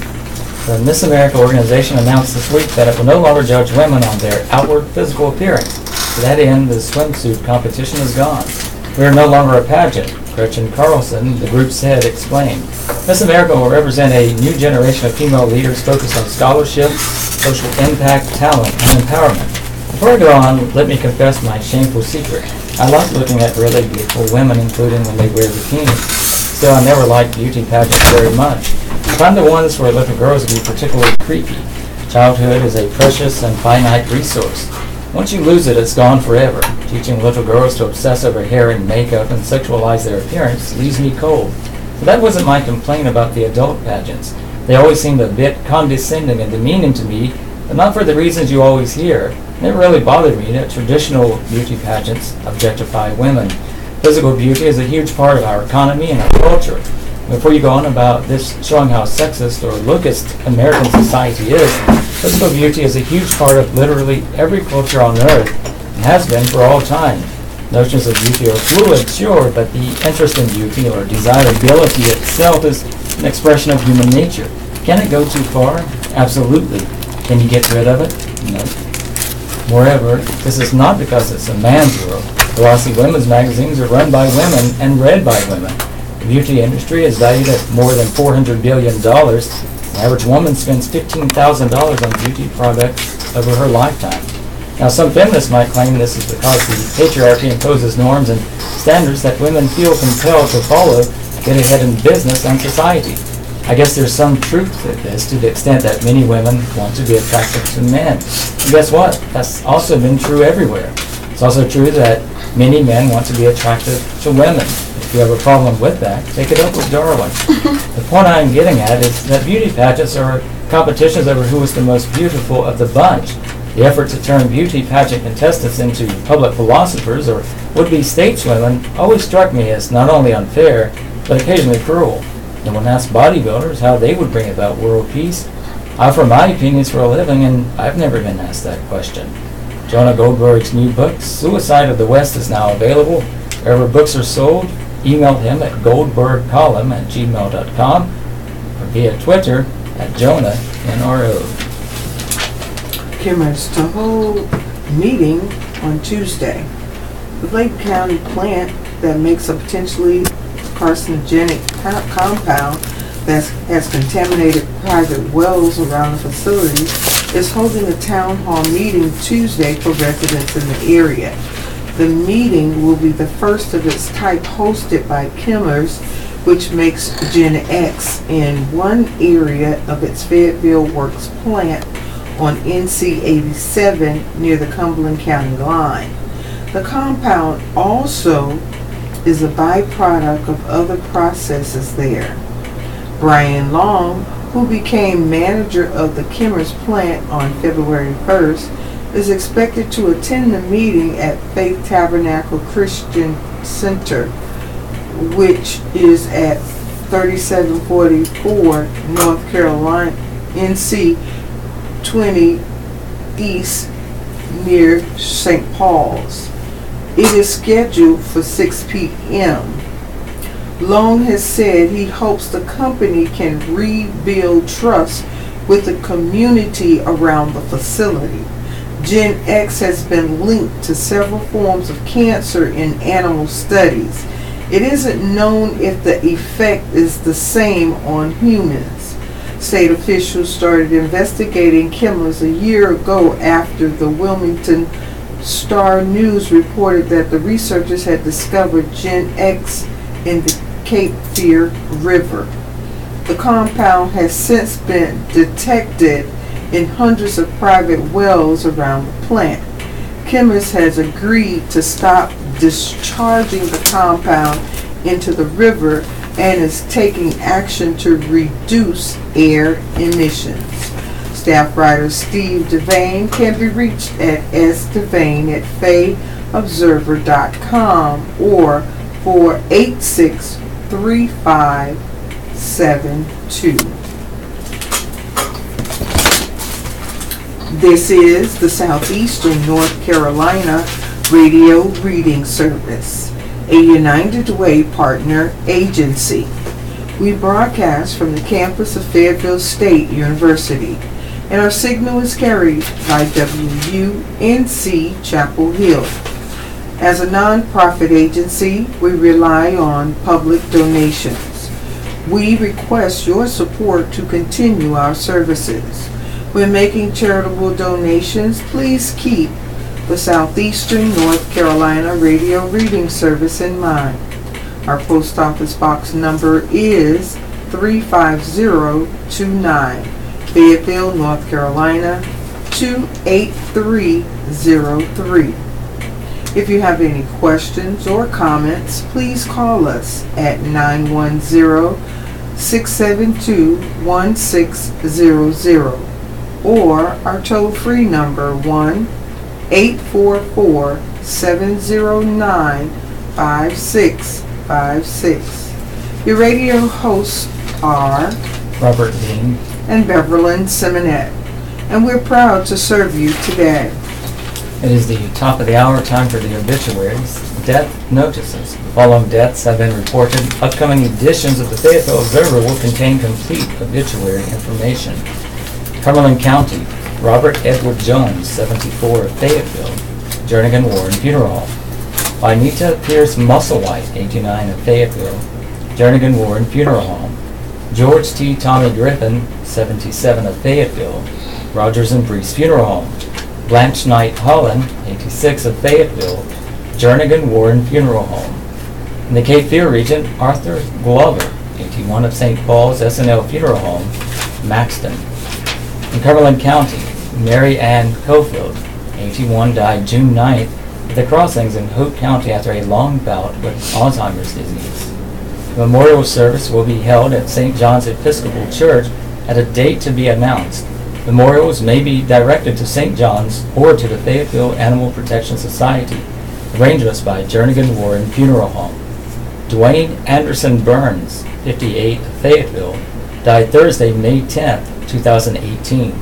The Miss America organization announced this week that it will no longer judge women on their outward physical appearance. To that end, the swimsuit competition is gone. We are no longer a pageant, Gretchen Carlson, the group's head, explained. Miss America will represent a new generation of female leaders focused on scholarship, social impact, talent, and empowerment. Before I go on, let me confess my shameful secret. I like looking at really beautiful women, including when they wear bikinis. Still, I never liked beauty pageants very much. I find the ones where little girls to be particularly creepy. Childhood is a precious and finite resource. Once you lose it, it's gone forever. Teaching little girls to obsess over hair and makeup and sexualize their appearance leaves me cold. But that wasn't my complaint about the adult pageants. They always seemed a bit condescending and demeaning to me, but not for the reasons you always hear. It never really bothered me that traditional beauty pageants objectify women. Physical beauty is a huge part of our economy and our culture. Before you go on about this showing how sexist or lookist American society is, physical beauty is a huge part of literally every culture on earth and has been for all time. Notions of beauty are fluid, sure, but the interest in beauty or desirability itself is an expression of human nature. Can it go too far? Absolutely. Can you get rid of it? No. Moreover, this is not because it's a man's world. Glossy women's magazines are run by women and read by women. The beauty industry is valued at more than $400 billion. The average woman spends $15,000 on beauty products over her lifetime. Now, some feminists might claim this is because the patriarchy imposes norms and standards that women feel compelled to follow to get ahead in business and society. I guess there's some truth to this to the extent that many women want to be attractive to men. And guess what? That's also been true everywhere. It's also true that many men want to be attractive to women. If you have a problem with that, take it up with Darwin. The point I'm getting at is that beauty pageants are competitions over who is the most beautiful of the bunch. The effort to turn beauty pageant contestants into public philosophers or would-be stateswomen always struck me as not only unfair, but occasionally cruel. No one asked bodybuilders how they would bring about world peace. I offer my opinions for a living, and I've never been asked that question. Jonah Goldberg's new book, Suicide of the West, is now available wherever books are sold. Email him at goldbergcolumn@gmail.com or via Twitter at JonahNRO. Kimmers to hold meeting on Tuesday. The Lake County plant that makes a potentially carcinogenic compound that has contaminated private wells around the facility is holding a town hall meeting Tuesday for residents in the area. The meeting will be the first of its type hosted by Kimmers, which makes Gen X in one area of its Fayetteville Works plant on NC 87 near the Cumberland County line. The compound also is a byproduct of other processes there. Brian Long, who became manager of the Kimmers plant on February 1st, is expected to attend the meeting at Faith Tabernacle Christian Center, which is at 3744 North Carolina, NC 20 East near St. Paul's. It is scheduled for 6 p.m. Long has said he hopes the company can rebuild trust with the community around the facility. Gen X has been linked to several forms of cancer in animal studies. It isn't known if the effect is the same on humans. State officials started investigating Kimmers a year ago after the Wilmington Star News reported that the researchers had discovered Gen X in the Cape Fear River. The compound has since been detected in hundreds of private wells around the plant. Chemist has agreed to stop discharging the compound into the river and is taking action to reduce air emissions. Staff writer Steve Devane can be reached at sdevane@fayettevilleobsever.com or 486-3572. This is the Southeastern North Carolina Radio Reading Service, a United Way partner agency. We broadcast from the campus of Fayetteville State University, and our signal is carried by WUNC Chapel Hill. As a nonprofit agency, we rely on public donations. We request your support to continue our services. When making charitable donations, please keep the Southeastern North Carolina Radio Reading Service in mind. Our post office box number is 35029, Fayetteville, North Carolina 28303. If you have any questions or comments, please call us at 910-672-1600 or our toll-free number 1-844-709-5656. Your radio hosts are Robert Dean and Beverlyn Simonette, and we're proud to serve you today. It is the top of the hour, time for the obituaries. Death notices. The following deaths have been reported. Upcoming editions of the Fayetteville Observer will contain complete obituary information. Cumberland County, Robert Edward Jones, 74, of Fayetteville, Jernigan Warren Funeral Home. Juanita Pierce Musselwhite, 89, of Fayetteville, Jernigan Warren Funeral Home. George T. Tommy Griffin, 77, of Fayetteville, Rogers and Breese Funeral Home. Blanche Knight Holland, 86, of Fayetteville, Jernigan Warren Funeral Home. In the Cape Fear region, Arthur Glover, 81, of St. Paul's S&L Funeral Home, Maxton. In Cumberland County, Mary Ann Cofield, 81, died June 9th at the Crossings in Hope County after a long bout with Alzheimer's disease. The memorial service will be held at St. John's Episcopal Church at a date to be announced. Memorials may be directed to St. John's or to the Fayetteville Animal Protection Society. Arrangements by Jernigan Warren Funeral Home. Dwayne Anderson Burns, 58, of Fayetteville, died Thursday, May 10th, 2018.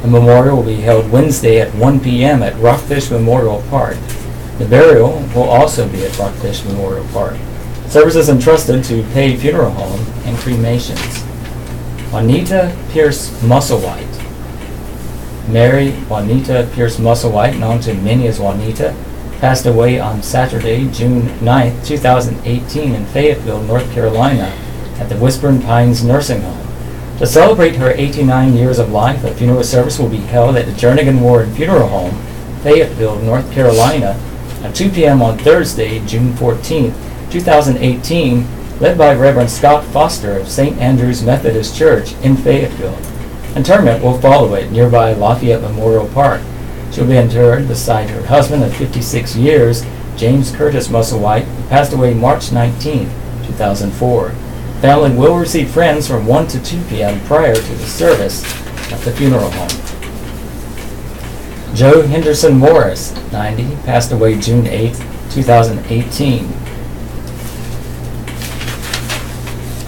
The memorial will be held Wednesday at 1 p.m. at Rockfish Memorial Park. The burial will also be at Rockfish Memorial Park. Services entrusted to Pay Funeral Home and cremations. Juanita Pierce Musselwhite. Mary Juanita Pierce Musselwhite, known to many as Juanita, passed away on Saturday, June 9th, 2018 in Fayetteville, North Carolina at the Whispering Pines Nursing Home. To celebrate her 89 years of life, a funeral service will be held at the Jernigan Warren Funeral Home, Fayetteville, North Carolina at 2 p.m. on Thursday, June 14th, 2018, led by Reverend Scott Foster of St. Andrew's Methodist Church in Fayetteville. Interment will follow at nearby Lafayette Memorial Park. She'll be interred beside her husband of 56 years, James Curtis Musselwhite, who passed away March 19, 2004. Family will receive friends from 1 to 2 p.m. prior to the service at the funeral home. Joe Henderson Morris, 90, passed away June 8, 2018.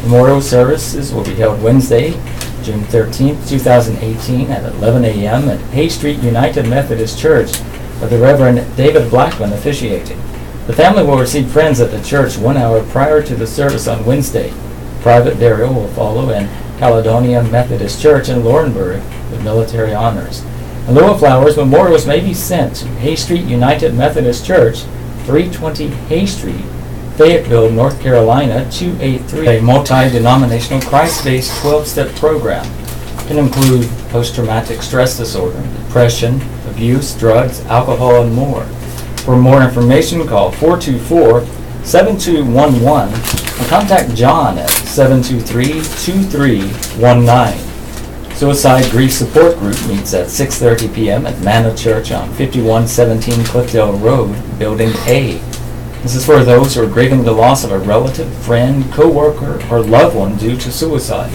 Memorial services will be held Wednesday, June 13, 2018 at 11 a.m. at Hay Street United Methodist Church, where the Reverend David Blackman officiated. The family will receive friends at the church 1 hour prior to the service on Wednesday. Private burial will follow in Caledonia Methodist Church in Laurinburg with military honors. In lieu of flowers, memorials may be sent to Hay Street United Methodist Church, 320 Hay Street, Fayetteville, North Carolina, 283. A multi-denominational Christ-based 12-step program can include post-traumatic stress disorder, depression, abuse, drugs, alcohol, and more. For more information, call 424 7211 or contact John at 723-2319. Suicide Grief Support Group meets at 6:30 p.m. at Manna Church on 5117 Cliffdale Road, Building A. This is for those who are grieving the loss of a relative, friend, co-worker, or loved one due to suicide.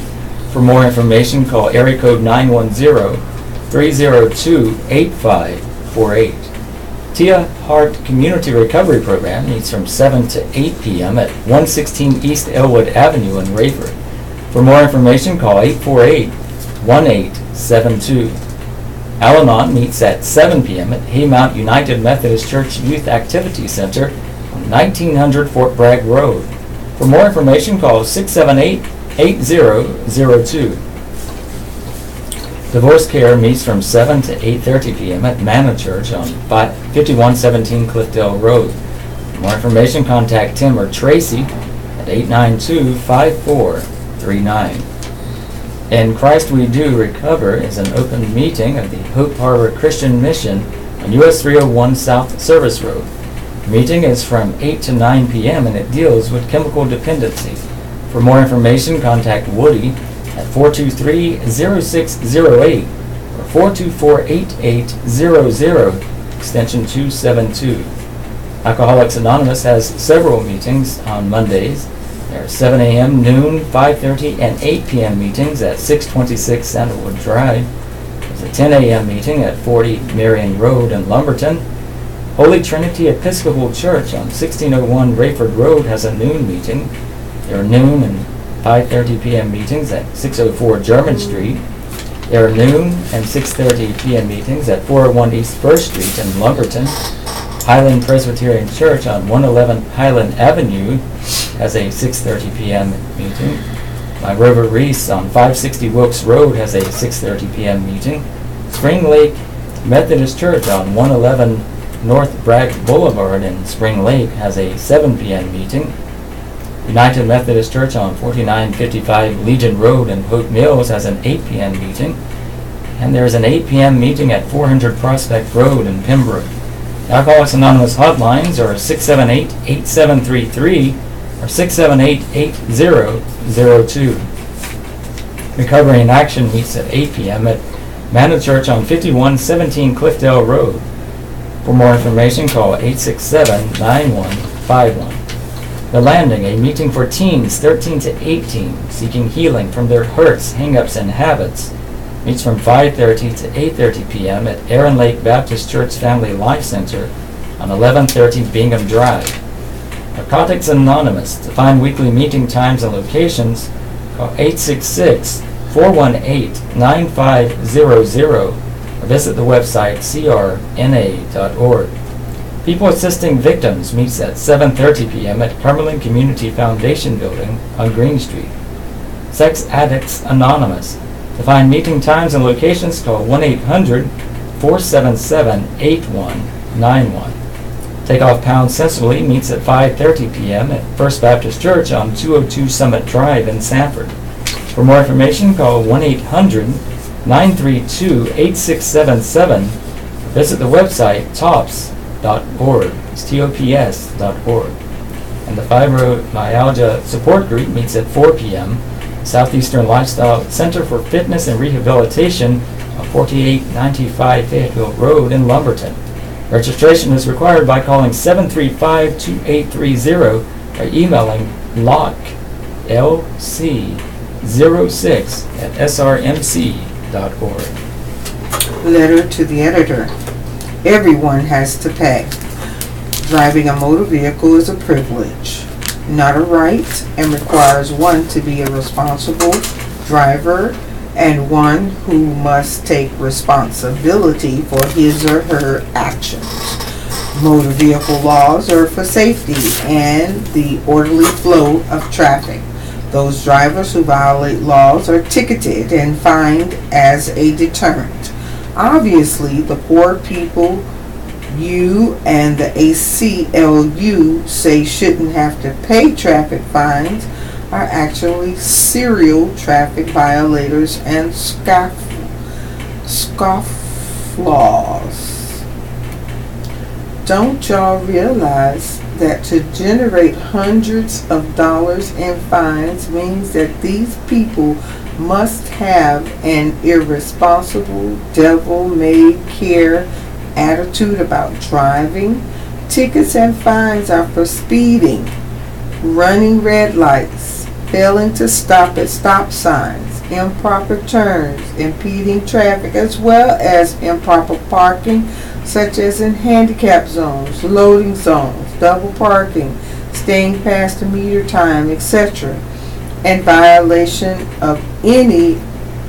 For more information, call area code 910-302-8548. Tia Hart Community Recovery Program meets from 7 to 8 p.m. at 116 East Elwood Avenue in Rayford. For more information, call 848-1872. Al-Anon meets at 7 p.m. at Haymount United Methodist Church Youth Activity Center on 1900 Fort Bragg Road. For more information, call 678-8002. Divorce Care meets from 7 to 8:30 p.m. at Manna Church on 5117 Cliffdale Road. For more information, contact Tim or Tracy at 892-5439. In Christ We Do Recover is an open meeting of the Hope Harbor Christian Mission on US 301 South Service Road. The meeting is from 8 to 9 p.m. and it deals with chemical dependency. For more information, contact Woody at 423-0608 or 424-8800, extension 272. Alcoholics Anonymous has several meetings on Mondays. There are 7 a.m., noon, 5:30, and 8 p.m. meetings at 626 Sandalwood Drive. There's a 10 a.m. meeting at 40 Marion Road in Lumberton. Holy Trinity Episcopal Church on 1601 Rayford Road has a noon meeting. There are noon and 5:30 p.m. meetings at 604 German Street. There are noon and 6:30 p.m. meetings at 401 East 1st Street in Lumberton. Highland Presbyterian Church on 111 Highland Avenue has a 6:30 p.m. meeting. My River Reese on 560 Wilkes Road has a 6:30 p.m. meeting. Spring Lake Methodist Church on 111 North Bragg Boulevard in Spring Lake has a 7 p.m. meeting. United Methodist Church on 4955 Legion Road in Hope Mills has an 8 p.m. meeting. And there's an 8 p.m. meeting at 400 Prospect Road in Pembroke. Alcoholics Anonymous hotlines are 678-8733 or 678-8002. Recovery in Action meets at 8 p.m. at Manna Church on 5117 Cliffdale Road. For more information, call 867-9151. The Landing, a meeting for teens 13 to 18 seeking healing from their hurts, hang-ups, and habits, meets from 5:30 to 8:30 p.m. at Aaron Lake Baptist Church Family Life Center on 1130 Bingham Drive. Narcotics Anonymous. To find weekly meeting times and locations, call 866-418-9500 or visit the website crna.org. People Assisting Victims meets at 7:30 p.m. at Cumberland Community Foundation Building on Green Street. Sex Addicts Anonymous. To find meeting times and locations, call 1-800-477-8191. Take Off Pound Sensibly meets at 5:30 p.m. at First Baptist Church on 202 Summit Drive in Sanford. For more information, call 1-800-932-8677. Visit the website tops.org. It's TOPS.org. And the Fibromyalgia Support Group meets at 4 p.m. Southeastern Lifestyle Center for Fitness and Rehabilitation on 4895 Fayetteville Road in Lumberton. Registration is required by calling 735-2830 or emailing locklc06@srmc.org. Letter to the editor. Everyone has to pay. Driving a motor vehicle is a privilege, not a right, and requires one to be a responsible driver and one who must take responsibility for his or her actions. Motor vehicle laws are for safety and the orderly flow of traffic. Those drivers who violate laws are ticketed and fined as a deterrent. Obviously, the poor people you and the ACLU say shouldn't have to pay traffic fines are actually serial traffic violators and scofflaws. Don't y'all realize that to generate hundreds of dollars in fines means that these people must have an irresponsible, devil-may-care attitude about driving. Tickets and fines are for speeding, running red lights, failing to stop at stop signs, improper turns, impeding traffic, as well as improper parking, such as in handicap zones, loading zones, double parking, staying past the meter time, etc., and violation of any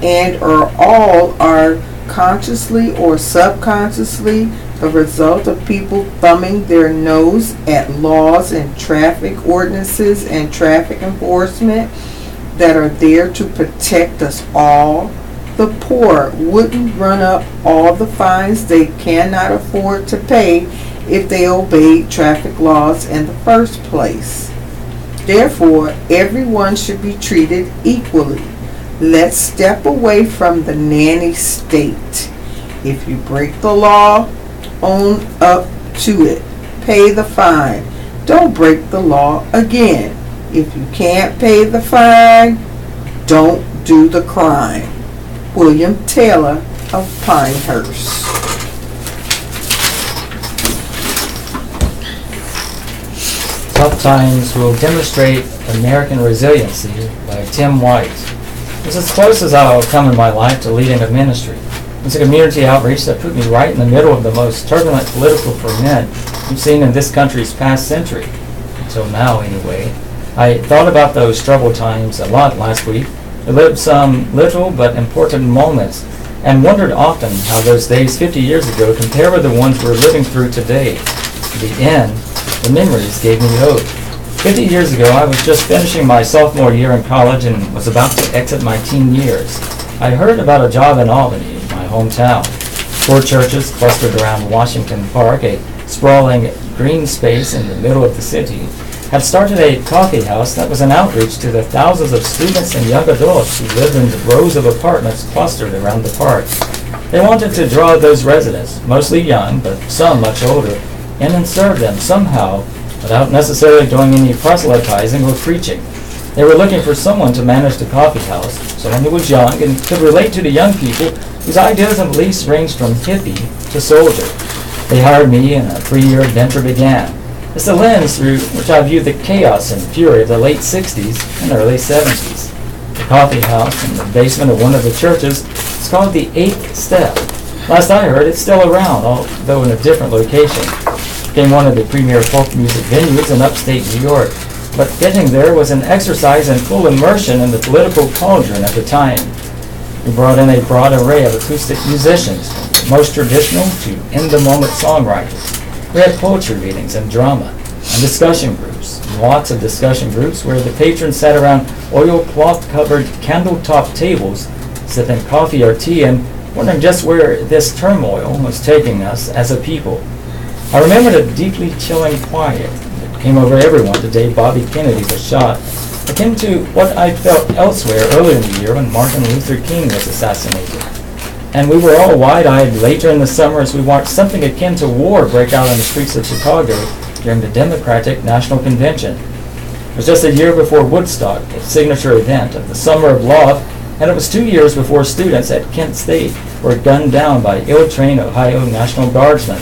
and or all are consciously or subconsciously the result of people thumbing their nose at laws and traffic ordinances and traffic enforcement that are there to protect us all. The poor wouldn't run up all the fines they cannot afford to pay if they obeyed traffic laws in the first place. Therefore, everyone should be treated equally. Let's step away from the nanny state. If you break the law, own up to it. Pay the fine. Don't break the law again. If you can't pay the fine, don't do the crime. William Taylor of Pinehurst. Tough Times Will Demonstrate American Resiliency by Tim White. It's as close as I'll come in my life to leading a ministry. It's a community outreach that put me right in the middle of the most turbulent political ferment we've seen in this country's past century. Until now, anyway. I thought about those troubled times a lot last week. I lived some little but important moments and wondered often how those days 50 years ago compare with the ones we're living through today. In the end, the memories gave me hope. 50 years ago, I was just finishing my sophomore year in college and was about to exit my teen years. I heard about a job in Albany, my hometown. 4 churches clustered around Washington Park, a sprawling green space in the middle of the city, had started a coffee house that was an outreach to the thousands of students and young adults who lived in the rows of apartments clustered around the park. They wanted to draw those residents, mostly young, but some much older, in and serve them somehow without necessarily doing any proselytizing or preaching. They were looking for someone to manage the coffee house, someone who was young and could relate to the young people whose ideas and beliefs ranged from hippie to soldier. They hired me and a 3-year adventure began. It's the lens through which I view the chaos and fury of the late 60s and early 70s. The coffee house in the basement of one of the churches is called the 8th Step. Last I heard, it's still around, although in a different location. It became one of the premier folk music venues in upstate New York. But getting there was an exercise in full immersion in the political cauldron at the time. We brought in a broad array of acoustic musicians, from the most traditional to in-the-moment songwriters. We had poetry readings and drama, and discussion groups, lots of discussion groups where the patrons sat around oilcloth-covered candle-top tables, sipping coffee or tea and wondering just where this turmoil was taking us as a people. I remembered a deeply chilling quiet that came over everyone the day Bobby Kennedy was shot, akin to what I felt elsewhere earlier in the year when Martin Luther King was assassinated. And we were all wide-eyed later in the summer as we watched something akin to war break out on the streets of Chicago during the Democratic National Convention. It was just a year before Woodstock, the signature event of the Summer of Love, and it was 2 years before students at Kent State were gunned down by ill-trained Ohio National Guardsmen.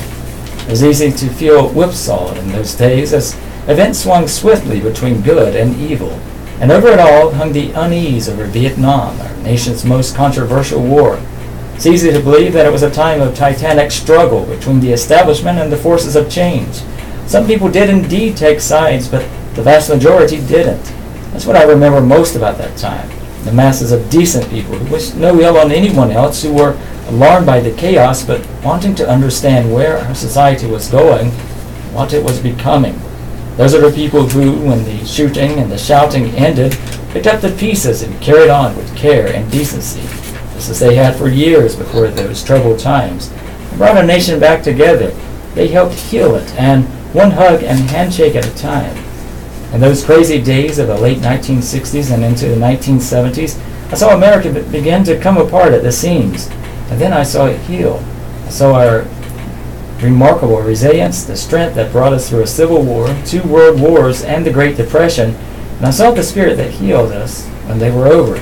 It was easy to feel whipsawed in those days as events swung swiftly between good and evil, and over it all hung the unease over Vietnam, our nation's most controversial war. It's easy to believe that it was a time of titanic struggle between the establishment and the forces of change. Some people did indeed take sides, but the vast majority didn't. That's what I remember most about that time. The masses of decent people who wished no ill on anyone else, who were alarmed by the chaos, but wanting to understand where our society was going, what it was becoming. Those are the people who, when the shooting and the shouting ended, picked up the pieces and carried on with care and decency, just as they had for years before those troubled times, and brought a nation back together. They helped heal it, and one hug and handshake at a time. In those crazy days of the late 1960s and into the 1970s, I saw America begin to come apart at the seams, and then I saw it heal. I saw our remarkable resilience, the strength that brought us through a civil war, 2 world wars, and the Great Depression. And I saw the spirit that healed us when they were over.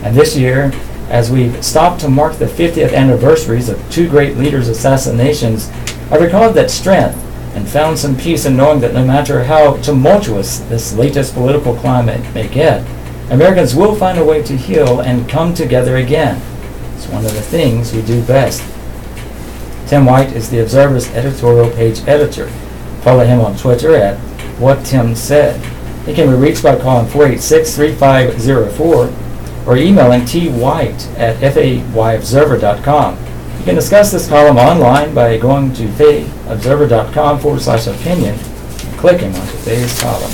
And this year, as we've stopped to mark the 50th anniversaries of 2 great leaders' assassinations, I recalled that strength and found some peace in knowing that no matter how tumultuous this latest political climate may get, Americans will find a way to heal and come together again. It's one of the things we do best. Tim White is the Observer's editorial page editor. Follow him on Twitter at What Tim Said. He can be reached by calling 486-3504 or emailing twhite@fayobserver.com. You can discuss this column online by going to fayobserver.com/opinion and clicking on today's column.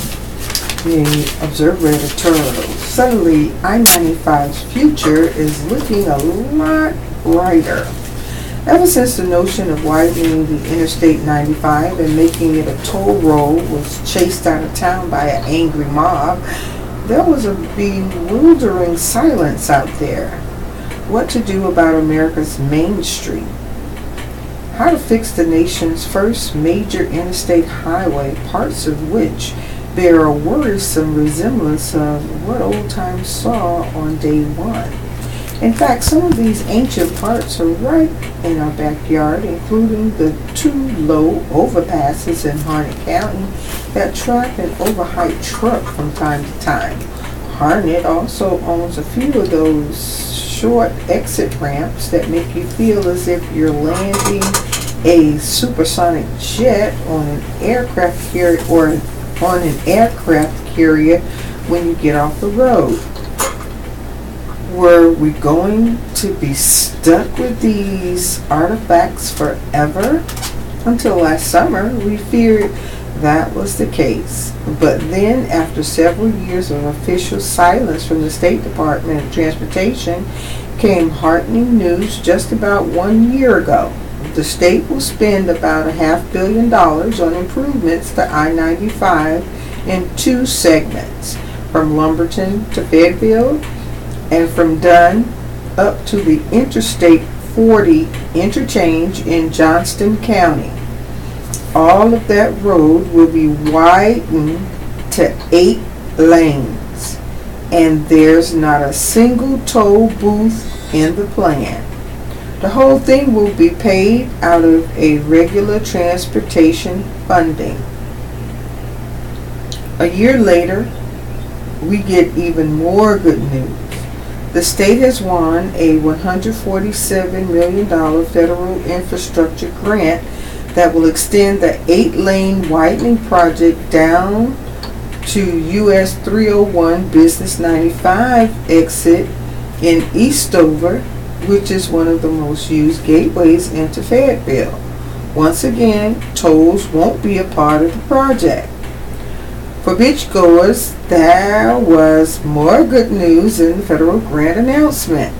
The Observer editorial. Suddenly, I-95's future is looking a lot brighter. Ever since the notion of widening the Interstate 95 and making it a toll road was chased out of town by an angry mob, there was a bewildering silence out there. What to do about America's Main Street? How to fix the nation's first major interstate highway, parts of which bear a worrisome resemblance of what old times saw on day one. In fact, some of these ancient parts are right in our backyard, including the 2 low overpasses in Harnett County that trap an overhyped truck from time to time. Harnett also owns a few of those short exit ramps that make you feel as if you're landing a supersonic jet on an aircraft carrier when you get off the road. Were we going to be stuck with these artifacts forever? Until last summer, we feared that was the case. But then, after several years of official silence from the State Department of Transportation, came heartening news just about 1 year ago. The state will spend about $500 million on improvements to I-95 in 2 segments, from Lumberton to Fayetteville, and from Dunn up to the Interstate 40 interchange in Johnston County. All of that road will be widened to 8 lanes, and there's not a single toll booth in the plan. The whole thing will be paid out of a regular transportation funding. A year later, we get even more good news. The state has won a $147 million federal infrastructure grant that will extend the 8-lane widening project down to US 301 Business 95 exit in Eastover, which is one of the most used gateways into Fayetteville. Once again, tolls won't be a part of the project. For beachgoers, there was more good news in the federal grant announcement,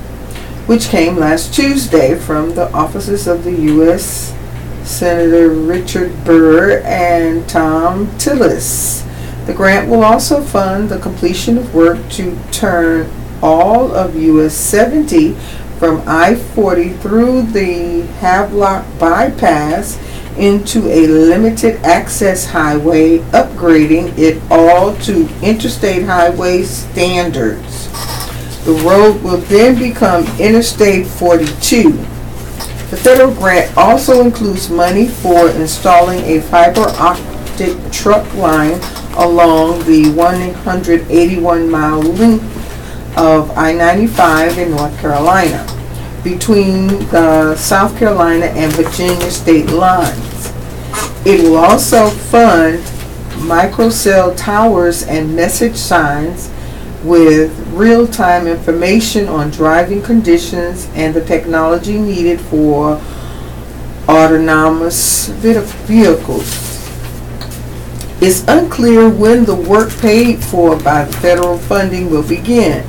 which came last Tuesday from the offices of the U.S. Senator Richard Burr and Tom Tillis. The grant will also fund the completion of work to turn all of US 70 from I-40 through the Havelock bypass into a limited access highway, upgrading it all to interstate highway standards. The road will then become Interstate 42. The federal grant also includes money for installing a fiber optic truck line along the 181-mile length of I-95 in North Carolina, between the South Carolina and Virginia state lines. It will also fund microcell towers and message signs with real-time information on driving conditions and the technology needed for autonomous vehicles. It's unclear when the work paid for by the federal funding will begin,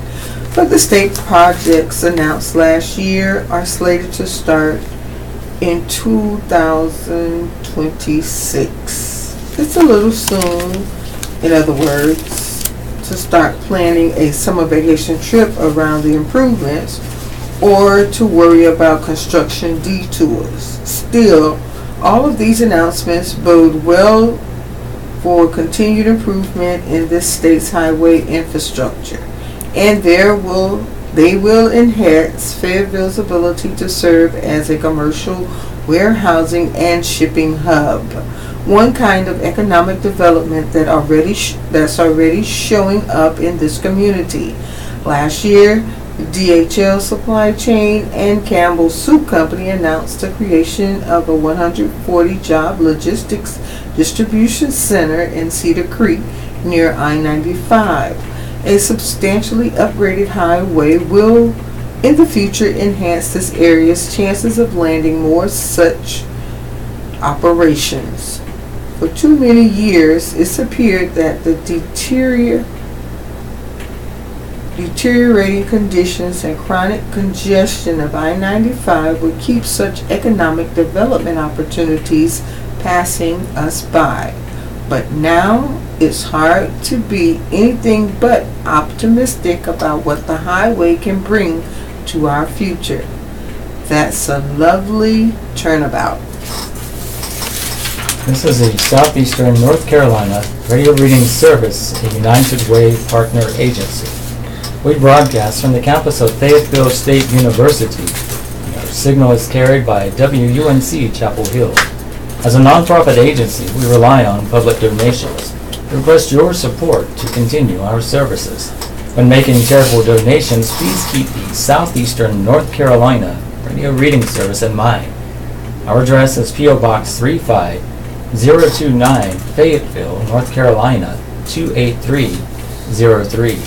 but the state projects announced last year are slated to start in 2026. It's a little soon, in other words, to start planning a summer vacation trip around the improvements or to worry about construction detours. Still, All of these announcements bode well for continued improvement in this state's highway infrastructure, and they will enhance Fayetteville's ability to serve as a commercial warehousing and shipping hub. One kind of economic development that's already showing up in this community. Last year, DHL Supply Chain and Campbell Soup Company announced the creation of a 140-job logistics distribution center in Cedar Creek near I-95. A substantially upgraded highway will, in the future, enhance this area's chances of landing more such operations. For too many years, it's appeared that the deteriorating conditions and chronic congestion of I-95 would keep such economic development opportunities passing us by. But now it's hard to be anything but optimistic about what the highway can bring to our future. That's a lovely turnabout. This is a Southeastern North Carolina radio reading service, a United Way partner agency. We broadcast from the campus of Fayetteville State University. Our signal is carried by WUNC Chapel Hill. As a nonprofit agency, we rely on public donations. We request your support to continue our services. When making charitable donations, please keep the Southeastern North Carolina radio reading service in mind. Our address is P.O. Box 35029, Fayetteville, North Carolina 28303.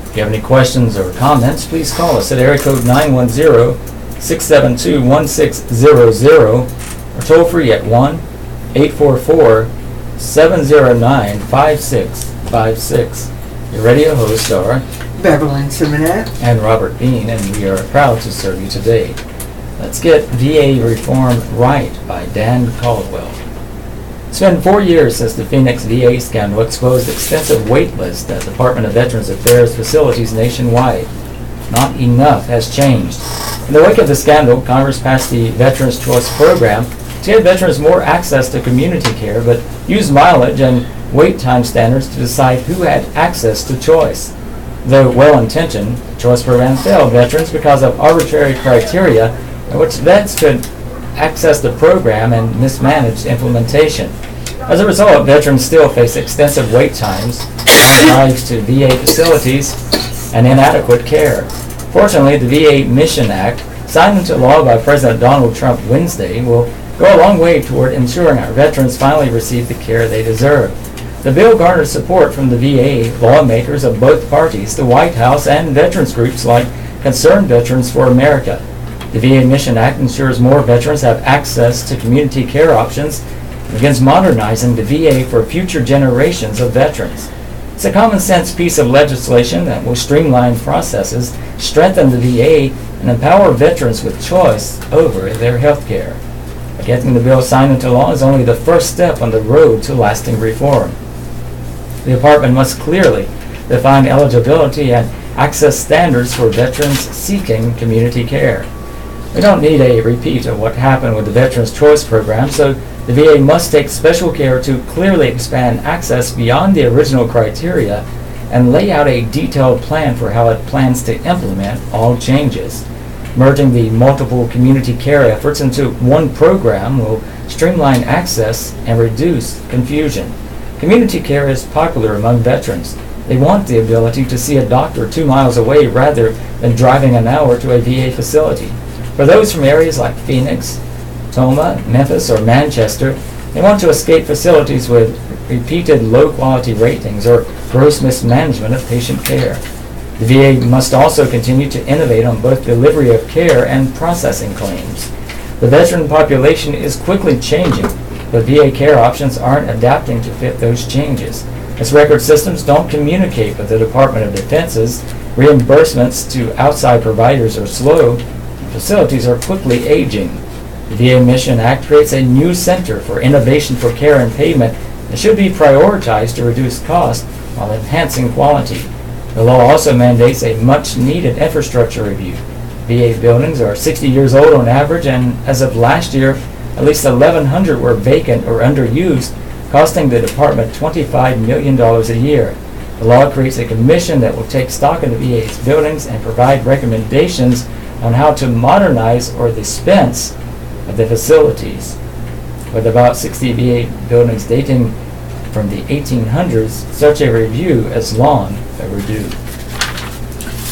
If you have any questions or comments, please call us at area code 910-672-1600 or toll free at 1-844-709-5656. Your radio hosts are Beverly Simonette and Robert Bean, and we are proud to serve you today. Let's get VA Reform Right by Dan Caldwell. It's been 4 years since the Phoenix VA scandal exposed extensive wait lists at Department of Veterans Affairs facilities nationwide. Not enough has changed. In the wake of the scandal, Congress passed the Veterans Choice Program to give veterans more access to community care, but used mileage and wait time standards to decide who had access to choice. Though well-intentioned, the Choice Program failed veterans because of arbitrary criteria in which vets could access the program and mismanaged implementation. As a result, veterans still face extensive wait times, drives to VA facilities, and inadequate care. Fortunately, the VA Mission Act, signed into law by President Donald Trump Wednesday, will go a long way toward ensuring our veterans finally receive the care they deserve. The bill garnered support from the VA lawmakers of both parties, the White House, and veterans groups like Concerned Veterans for America. The VA Mission Act ensures more veterans have access to community care options and begins modernizing the VA for future generations of veterans. It's a common-sense piece of legislation that will streamline processes, strengthen the VA, and empower veterans with choice over their health care. Getting the bill signed into law is only the first step on the road to lasting reform. The department must clearly define eligibility and access standards for veterans seeking community care. We don't need a repeat of what happened with the Veterans Choice Program, so the VA must take special care to clearly expand access beyond the original criteria and lay out a detailed plan for how it plans to implement all changes. Merging the multiple community care efforts into one program will streamline access and reduce confusion. Community care is popular among veterans. They want the ability to see a doctor 2 miles away rather than driving an hour to a VA facility. For those from areas like Phoenix, Toma, Memphis, or Manchester, they want to escape facilities with repeated low-quality ratings or gross mismanagement of patient care. The VA must also continue to innovate on both delivery of care and processing claims. The veteran population is quickly changing, but VA care options aren't adapting to fit those changes. As record systems don't communicate with the Department of Defense's reimbursements to outside providers are slow, facilities are quickly aging. The VA Mission Act creates a new Center for Innovation for Care and Payment that should be prioritized to reduce cost while enhancing quality. The law also mandates a much-needed infrastructure review. VA buildings are 60 years old on average, and as of last year, At least 1,100 were vacant or underused, costing the department $25 million a year. The law creates a commission that will take stock in the VA's buildings and provide recommendations on how to modernize or dispense of the facilities. With about 60 VA buildings dating from the 1800s, such a review is long overdue.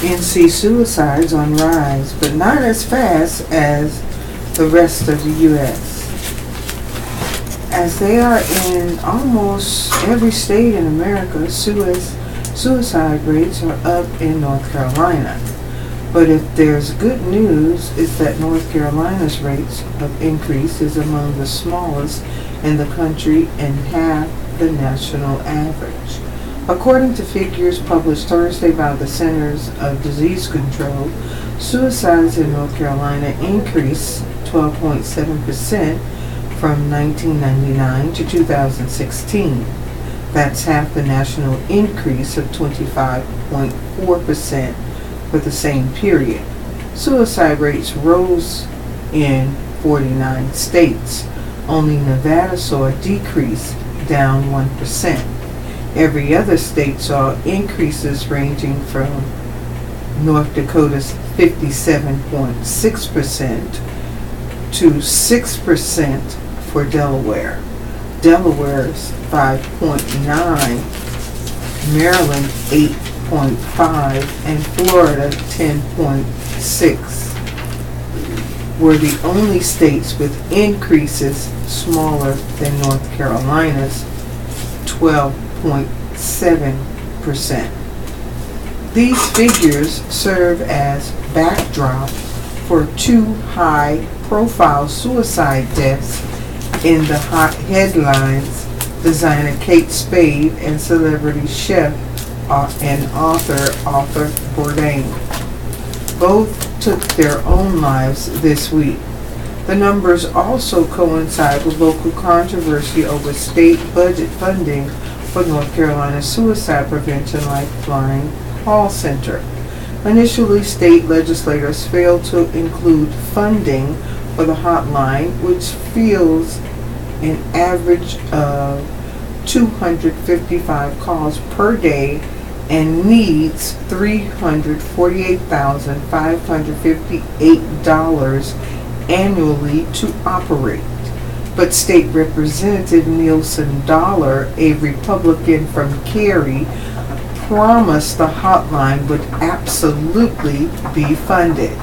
NC suicides on rise, but not as fast as the rest of the U.S. As they are in almost every state in America, suicide rates are up in North Carolina. But if there's good news, it's that North Carolina's rates of increase is among the smallest in the country and half the national average. According to figures published Thursday by the Centers of Disease Control, suicides in North Carolina increased 12.7% from 1999 to 2016. That's half the national increase of 25.4% for the same period. Suicide rates rose in 49 states. Only Nevada saw a decrease, down 1%. Every other state saw increases ranging from North Dakota's 57.6% to 6% for Delaware. Delaware's 5.9%, Maryland 8.5%, and Florida 10.6% were the only states with increases smaller than North Carolina's 12.7%. These figures serve as backdrop for two high-profile suicide deaths in the hot headlines. Designer Kate Spade and celebrity chef and author Bourdain both took their own lives this week. The numbers also coincide with local controversy over state budget funding for North Carolina's suicide prevention lifeline call center. Initially, state legislators failed to include funding for the hotline, which fields an average of 255 calls per day and needs $348,558 annually to operate. But State Representative Nielsen Dollar, a Republican from Cary, promised the hotline would absolutely be funded.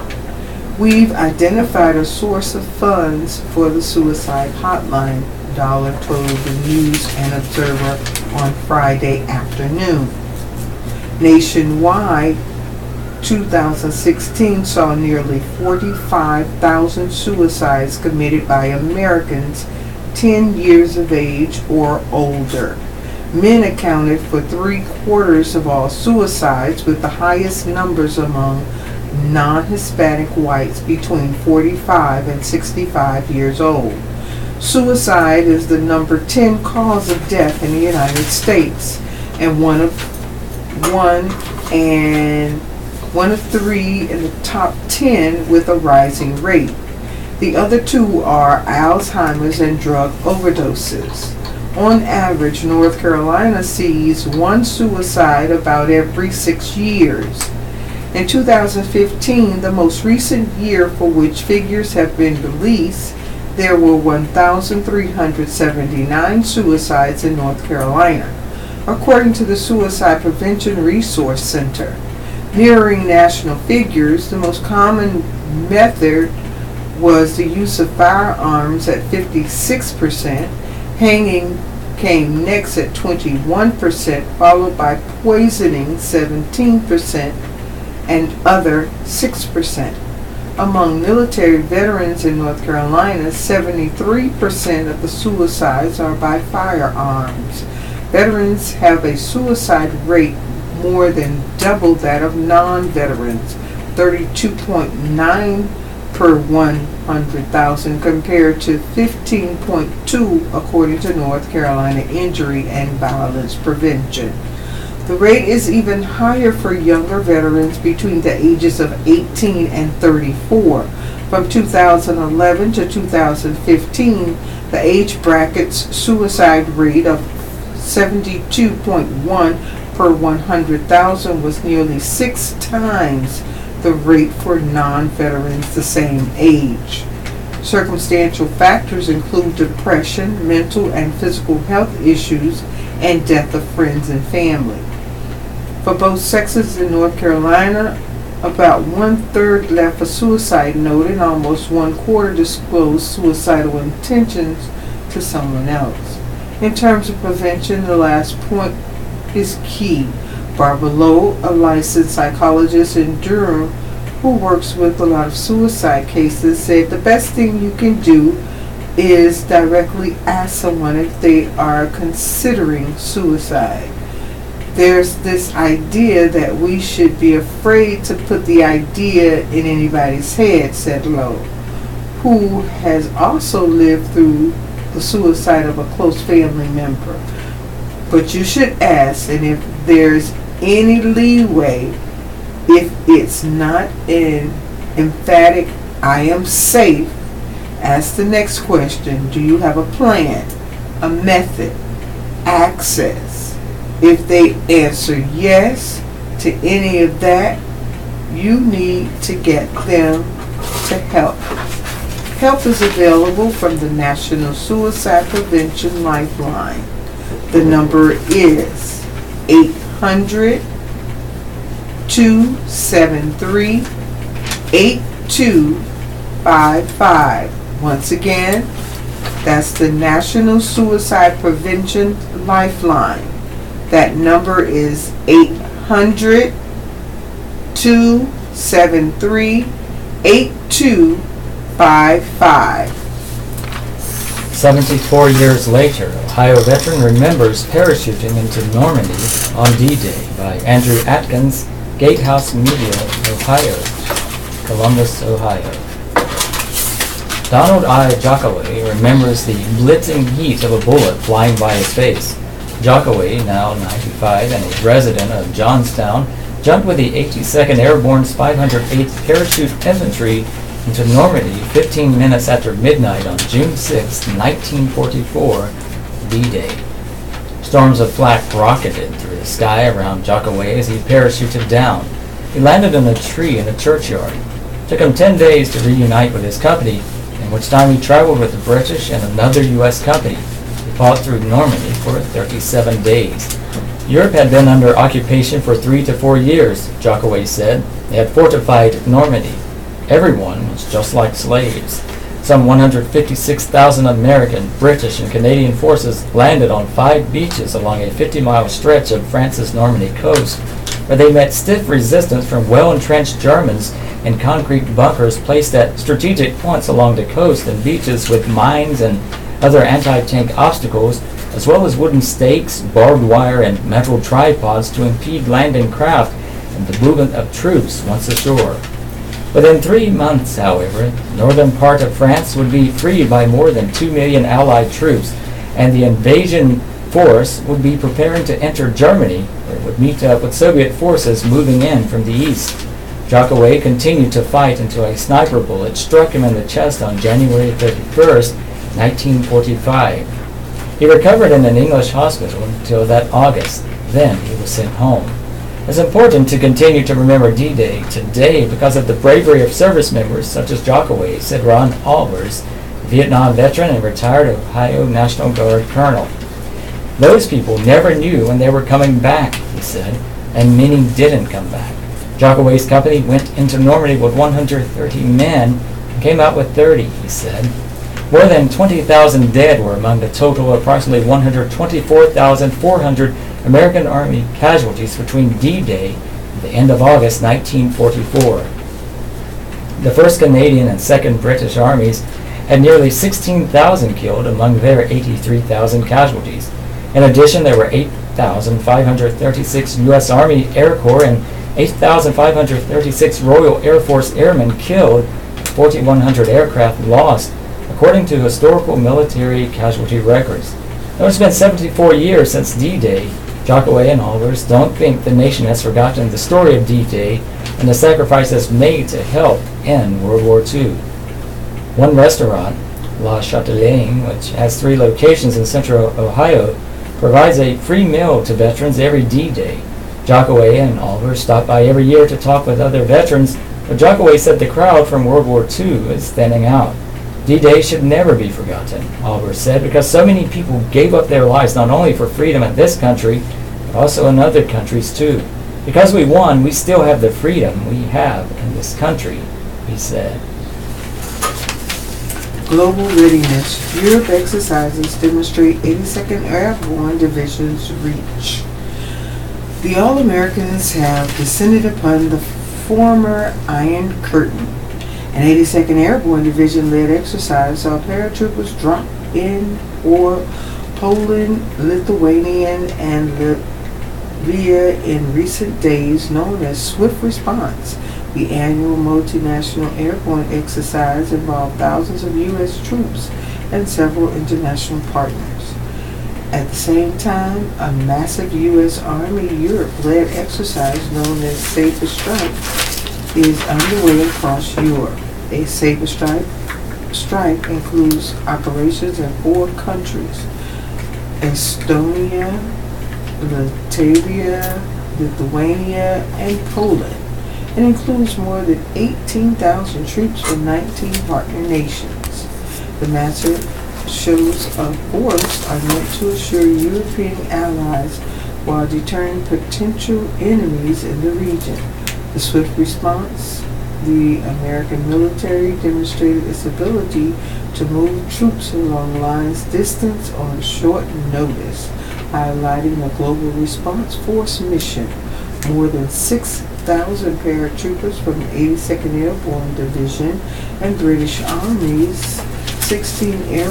We've identified a source of funds for the suicide hotline, Dollar told the News and Observer on Friday afternoon. Nationwide, 2016 saw nearly 45,000 suicides committed by Americans 10 years of age or older. Men accounted for 3/4 of all suicides, with the highest numbers among non-Hispanic whites between 45 and 65 years old. Suicide is the number 10 cause of death in the United States, and one of three in the top 10 with a rising rate. The other two are Alzheimer's and drug overdoses. On average, North Carolina sees one suicide about every 6 years. In 2015, the most recent year for which figures have been released, there were 1,379 suicides in North Carolina, according to the Suicide Prevention Resource Center. Mirroring national figures, the most common method was the use of firearms at 56%, hanging came next at 21%, followed by poisoning 17%, and other 6%. Among military veterans in North Carolina, 73% of the suicides are by firearms. Veterans have a suicide rate more than double that of non-veterans, 32.9 per 100,000 compared to 15.2 according to North Carolina Injury and Violence Prevention. The rate is even higher for younger veterans between the ages of 18 and 34. From 2011 to 2015, the age bracket's suicide rate of 72.1 per 100,000 was nearly 6 times the rate for non-veterans the same age. Circumstantial factors include depression, mental and physical health issues, and death of friends and family. For both sexes in North Carolina, about 1/3 left a suicide note and almost 1/4 disclosed suicidal intentions to someone else. In terms of prevention, the last point is key. Barbara Lowe, a licensed psychologist in Durham who works with a lot of suicide cases, said the best thing you can do is directly ask someone if they are considering suicide. There's this idea that we should be afraid to put the idea in anybody's head, said Lowe, who has also lived through the suicide of a close family member. But you should ask, and if there's any leeway, if it's not an emphatic, I am safe, ask the next question. Do you have a plan, a method, access? If they answer yes to any of that, you need to get them to help. Help is available from the National Suicide Prevention Lifeline. The number is 800-273-8255. Once again, that's the National Suicide Prevention Lifeline. That number is 800-273-8255. 74 years later, Ohio veteran remembers parachuting into Normandy on D-Day by Andrew Atkins, Gatehouse Media, Ohio, Columbus, Ohio. Donald I. Jockaway remembers the blitzing heat of a bullet flying by his face. Jockaway, now 95 and a resident of Johnstown, jumped with the 82nd Airborne's 508th Parachute Infantry into Normandy 15 minutes after midnight on June 6, 1944, D-Day. Storms of flak rocketed through the sky around Jockaway as he parachuted down. He landed in a tree in a churchyard. It took him 10 days to reunite with his company, in which time he traveled with the British and another U.S. company. He fought through Normandy for 37 days. Europe had been under occupation for 3 to 4 years, Jockaway said. They had fortified Normandy. Everyone was just like slaves. Some 156,000 American, British, and Canadian forces landed on 5 beaches along a 50-mile stretch of France's Normandy coast, where they met stiff resistance from well-entrenched Germans in concrete bunkers placed at strategic points along the coast and beaches with mines and other anti-tank obstacles, as well as wooden stakes, barbed wire, and metal tripods to impede landing craft and the movement of troops once ashore. Within 3 months, however, the northern part of France would be freed by more than 2 million Allied troops, and the invasion force would be preparing to enter Germany, where it would meet up with Soviet forces moving in from the east. Jockaway continued to fight until a sniper bullet struck him in the chest on January 31st, 1945. He recovered in an English hospital until that August. Then he was sent home. It's important to continue to remember D-Day today because of the bravery of service members such as Jockaway, said Ron Albers, Vietnam veteran and retired Ohio National Guard colonel. Those people never knew when they were coming back, he said, and many didn't come back. Jockaway's company went into Normandy with 130 men and came out with 30, he said. More than 20,000 dead were among the total of approximately 124,400 American Army casualties between D-Day and the end of August 1944. The 1st Canadian and 2nd British armies had nearly 16,000 killed among their 83,000 casualties. In addition, there were 8,536 U.S. Army Air Corps and 8,536 Royal Air Force airmen killed, 4,100 aircraft lost, according to historical military casualty records. Though it's been 74 years since D-Day, Jockaway and Albers don't think the nation has forgotten the story of D-Day and the sacrifices made to help end World War II. One restaurant, La Chatelaine, which has 3 locations in central Ohio, provides a free meal to veterans every D-Day. Jockaway and Oliver stop by every year to talk with other veterans, but Jockaway said the crowd from World War II is standing out. D-Day should never be forgotten, Oliver said, because so many people gave up their lives not only for freedom in this country, but also in other countries too. Because we won, we still have the freedom we have in this country, he said. Global readiness. Europe exercises demonstrate 82nd Airborne Division's reach. The All-Americans have descended upon the former Iron Curtain. An 82nd Airborne Division-led exercise saw paratroopers drop in for Poland, Lithuania, and Latvia in recent days, known as Swift Response. The annual multinational airborne exercise involved thousands of U.S. troops and several international partners. At the same time, a massive U.S. Army Europe-led exercise known as Saber Strike is underway across Europe. A Saber Strike includes operations in 4 countries: Estonia, Latvia, Lithuania, and Poland. It includes more than 18,000 troops from 19 partner nations. The massive shows of force are meant to assure European allies while deterring potential enemies in the region. The swift response, the American military demonstrated its ability to move troops along lines distance on short notice, highlighting the Global Response Force mission. More than 6,000 paratroopers from the 82nd Airborne Division and British Army's 16th Air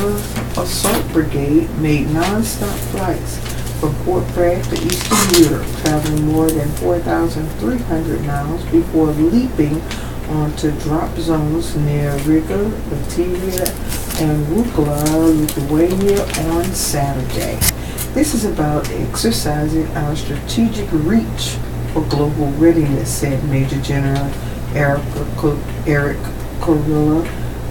Assault Brigade made non-stop flights from Fort Bragg to Eastern Europe, traveling more than 4,300 miles before leaping onto drop zones near Riga, Latvia, and Rukla, Lithuania on Saturday. This is about exercising our strategic reach for global readiness, said Major General Eric Kurilla,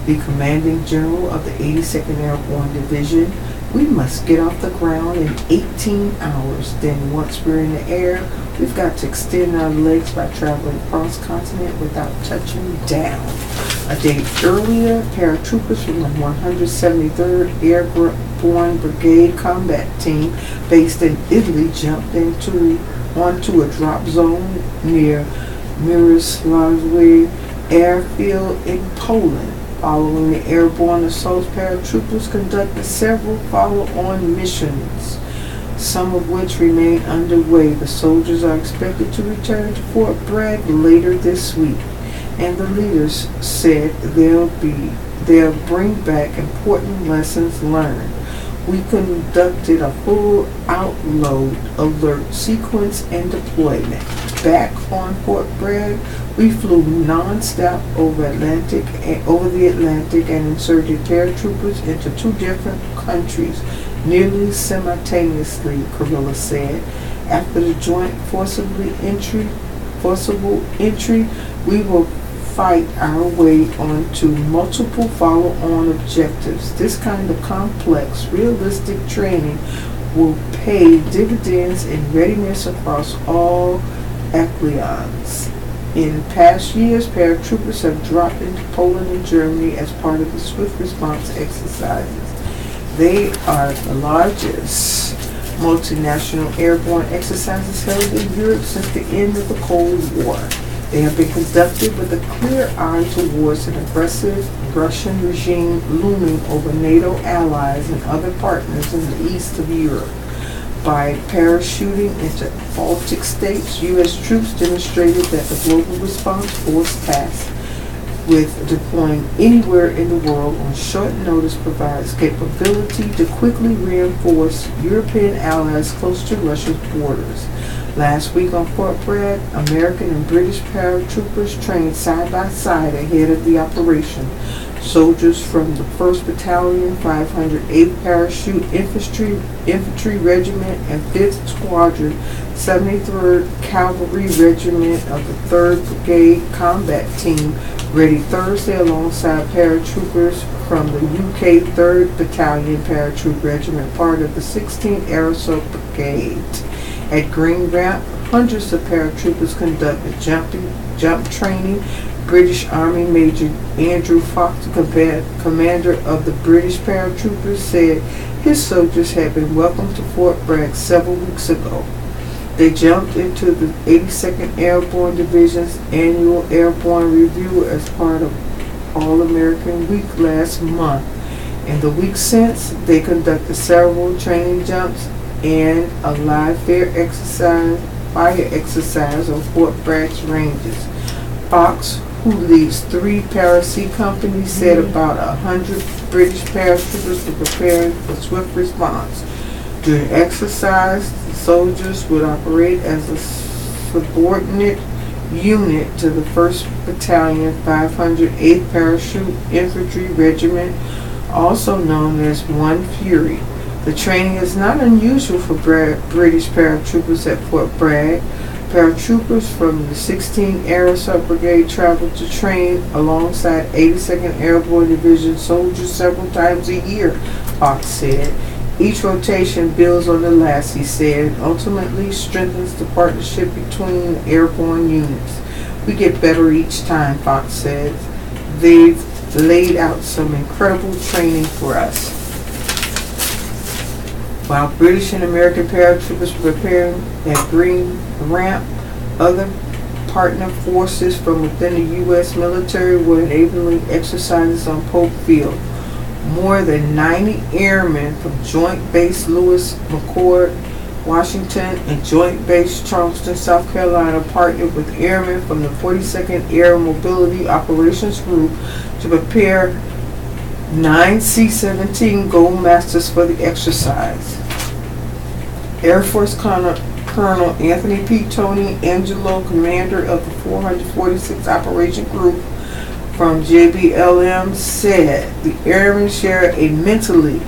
the commanding general of the 82nd Airborne Division. We must get off the ground in 18 hours. Then once we're in the air, we've got to extend our legs by traveling cross-continent without touching down. A day earlier, paratroopers from the 173rd Airborne Brigade Combat Team based in Italy jumped onto a drop zone near Miroslavia Airfield in Poland. Following the airborne assaults, paratroopers conducted several follow-on missions, some of which remain underway. The soldiers are expected to return to Fort Bragg later this week, and the leaders said they'll bring back important lessons learned. We conducted a full outload alert sequence and deployment. Back on Fort Bragg, we flew non-stop over the Atlantic and inserted paratroopers into 2 different countries nearly simultaneously, Kurilla said. After the joint forcible entry, we will fight our way onto multiple follow-on objectives. This kind of complex, realistic training will pay dividends in readiness across all echelons. In past years, paratroopers have dropped into Poland and Germany as part of the swift response exercises. They are the largest multinational airborne exercises held in Europe since the end of the Cold War. They have been conducted with a clear eye towards an aggressive Russian regime looming over NATO allies and other partners in the east of Europe. By parachuting into Baltic states, U.S. troops demonstrated that the Global Response Force tasked with deploying anywhere in the world on short notice provides capability to quickly reinforce European allies close to Russia's borders. Last week on Fort Bragg, American and British paratroopers trained side by side ahead of the operation. Soldiers from the 1st Battalion, 508th Parachute Infantry Regiment, and 5th Squadron, 73rd Cavalry Regiment of the 3rd Brigade Combat Team ready Thursday alongside paratroopers from the UK 3rd Battalion Paratroop Regiment, part of the 16th Aerosol Brigade. At Green Ramp, hundreds of paratroopers conducted jump training. British Army Major Andrew Fox, commander of the British paratroopers, said his soldiers had been welcomed to Fort Bragg several weeks ago. They jumped into the 82nd Airborne Division's annual airborne review as part of All-American Week last month. In the week since, they conducted several training jumps and a live fire exercise on Fort Bragg's ranges. Fox, who leads 3 para-sea companies, said about 100 British paratroopers were preparing for swift response. During exercise, the soldiers would operate as a subordinate unit to the 1st Battalion 508th Parachute Infantry Regiment, also known as 1 Fury. The training is not unusual for British paratroopers at Fort Bragg. Paratroopers from the 16th Aerosol Brigade travel to train alongside 82nd Airborne Division soldiers several times a year, Fox said. Each rotation builds on the last, he said, and ultimately strengthens the partnership between the airborne units. We get better each time, Fox said. They've laid out some incredible training for us. While British and American paratroopers were preparing at Green Ramp, other partner forces from within the U.S. military were enabling exercises on Pope Field. More than 90 airmen from Joint Base Lewis McChord, Washington, and Joint Base Charleston, South Carolina, partnered with airmen from the 42nd Air Mobility Operations Group to prepare 9 C-17 Goldmasters for the exercise. Air Force Colonel Anthony P. Tony Angelo, commander of the 446th Operation Group from JBLM, said the airmen share a mentally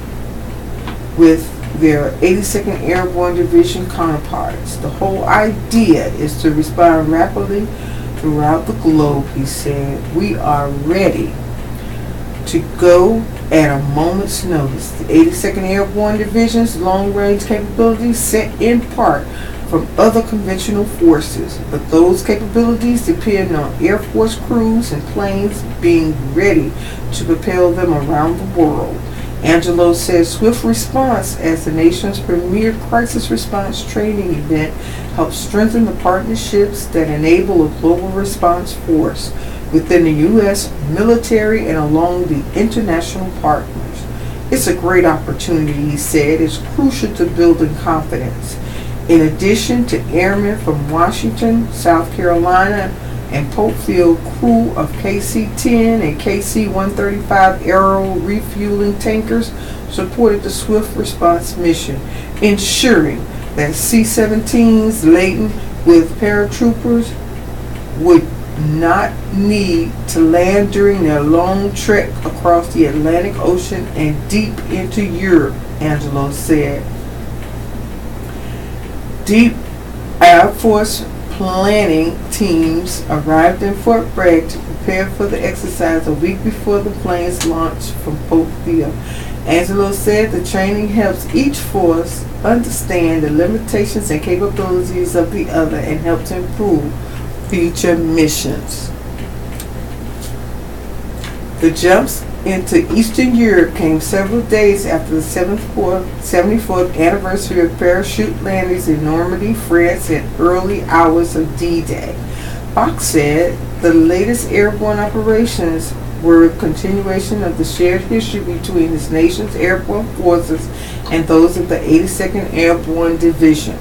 with their 82nd Airborne Division counterparts. The whole idea is to respond rapidly throughout the globe, he said. We are ready to go at a moment's notice. The 82nd Airborne Division's long-range capabilities set in part from other conventional forces, but those capabilities depend on Air Force crews and planes being ready to propel them around the world. Angelo says swift response, as the nation's premier crisis response training event, helps strengthen the partnerships that enable a global response force within the U.S. military and along the international partners. It's a great opportunity, he said. It's crucial to building confidence. In addition to airmen from Washington, South Carolina, and Pope Field, crew of KC-10 and KC-135 aero refueling tankers supported the swift response mission, ensuring that C-17s laden with paratroopers would not need to land during their long trek across the Atlantic Ocean and deep into Europe, Angelo said. Deep Air Force planning teams arrived in Fort Bragg to prepare for the exercise a week before the planes launched from Pope Field. Angelo said the training helps each force understand the limitations and capabilities of the other and helps improve future missions. The jumps into Eastern Europe came several days after the 74th anniversary of parachute landings in Normandy, France, and early hours of D-Day. Fox said the latest airborne operations were a continuation of the shared history between his nation's airborne forces and those of the 82nd Airborne Division.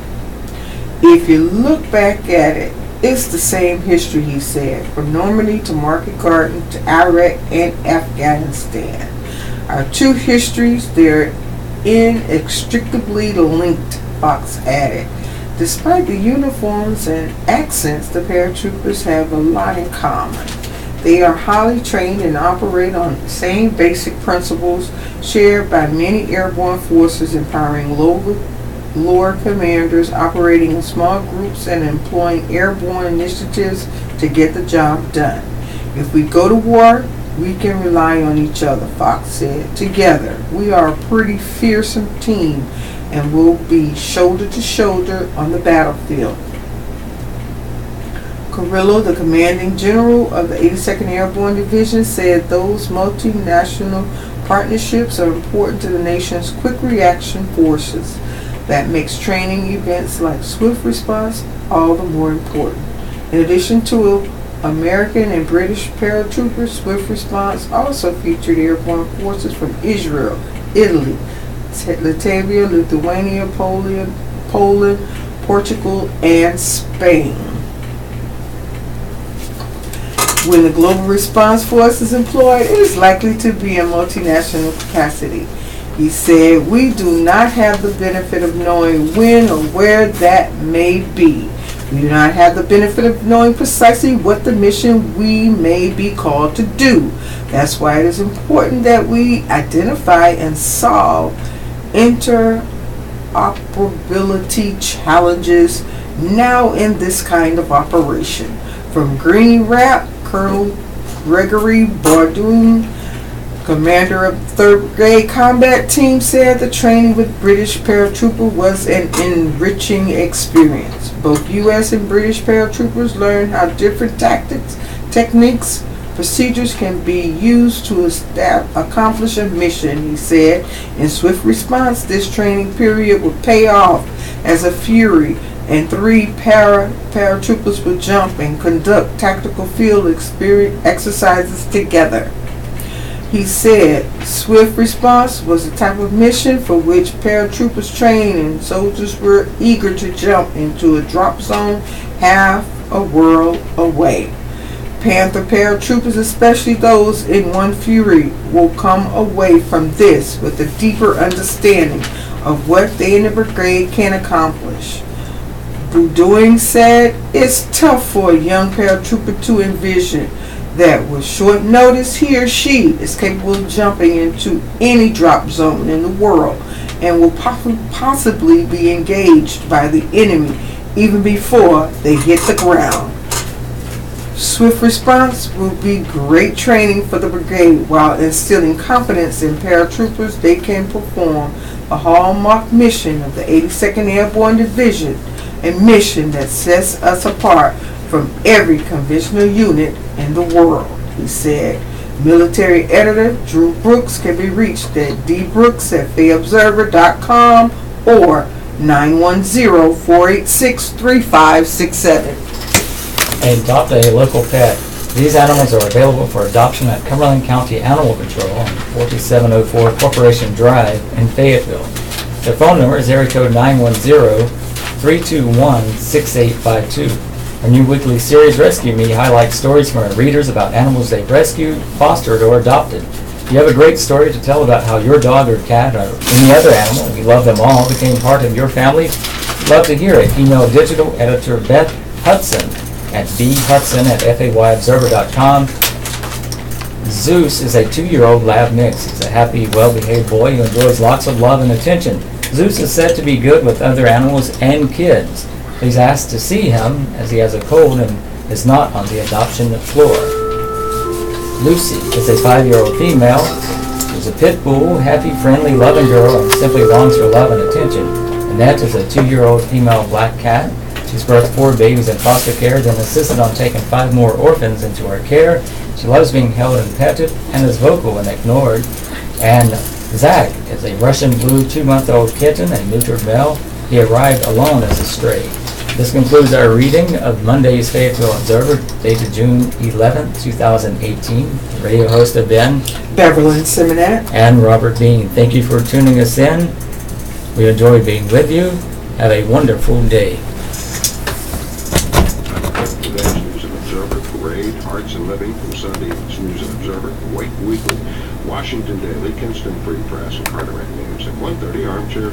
If you look back at it, it's the same history, he said, from Normandy to Market Garden to Iraq and Afghanistan. Our two histories, they're inextricably linked, Fox added. Despite the uniforms and accents, the paratroopers have a lot in common. They are highly trained and operate on the same basic principles shared by many airborne forces, empowering lower commanders, operating in small groups, and employing airborne initiatives to get the job done. If we go to war, we can rely on each other, Fox said. Together, we are a pretty fearsome team and will be shoulder to shoulder on the battlefield. Carrillo, the commanding general of the 82nd Airborne Division, said those multinational partnerships are important to the nation's quick reaction forces. That makes training events like swift response all the more important. In addition to American and British paratroopers, swift response also featured airborne forces from Israel, Italy, Latvia, Lithuania, Poland, Portugal, and Spain. When the Global Response Force is employed, it is likely to be in multinational capacity. He said, we do not have the benefit of knowing when or where that may be. We do not have the benefit of knowing precisely what the mission we may be called to do. That's why it is important that we identify and solve interoperability challenges now in this kind of operation. From Green Rap, Colonel Gregory Bardune, commander of the 3rd Brigade Combat Team, said the training with British paratrooper was an enriching experience. Both U.S. and British paratroopers learned how different tactics, techniques, procedures can be used to accomplish a mission, he said. In swift response, this training period would pay off as a Fury and 3 paratroopers would jump and conduct tactical field exercises together. He said swift response was the type of mission for which paratroopers trained and soldiers were eager to jump into a drop zone half a world away. Panther paratroopers, especially those in 1 Fury, will come away from this with a deeper understanding of what they in the brigade can accomplish. Bardune said it's tough for a young paratrooper to envision that with short notice he or she is capable of jumping into any drop zone in the world and will possibly be engaged by the enemy even before they hit the ground. Swift response will be great training for the brigade while instilling confidence in paratroopers they can perform a hallmark mission of the 82nd Airborne Division, a mission that sets us apart from every conventional unit in the world, he said. Military editor Drew Brooks can be reached at dbrooks@fayeobsever.com or 910-486-3567. Adopt a local pet. These animals are available for adoption at Cumberland County Animal Control on 4704 Corporation Drive in Fayetteville. Their phone number is area code 910-321-6852. Our new weekly series, Rescue Me, highlights stories from our readers about animals they've rescued, fostered, or adopted. If you have a great story to tell about how your dog or cat or any other animal, we love them all, became part of your family, we'd love to hear it. Email digital editor Beth Hudson at bhudson@fayobserver.com. Zeus is a 2-year-old lab mix. He's a happy, well-behaved boy who enjoys lots of love and attention. Zeus is said to be good with other animals and kids. He's asked to see him as he has a cold and is not on the adoption floor. Lucy is a 5-year-old female. She's a pit bull, happy, friendly, loving girl and simply longs for love and attention. Annette is a 2-year-old female black cat. She's birthed 4 babies in foster care, then insisted on taking 5 more orphans into her care. She loves being held and petted and is vocal when ignored. And Zach is a Russian blue 2-month-old kitten, a neutered male. He arrived alone as a stray. This concludes our reading of Monday's Fayetteville Observer, dated June 11, 2018. Radio host have been Beverly Simonette and Robert Bean. Thank you for tuning us in. We enjoy being with you. Have a wonderful day. Today's News and Observer, Parade, Arts and Living from Sunday's News and Observer, White Weekly, Washington Daily, Kinston Free Press, and Carteret News at 1:30 Armchair.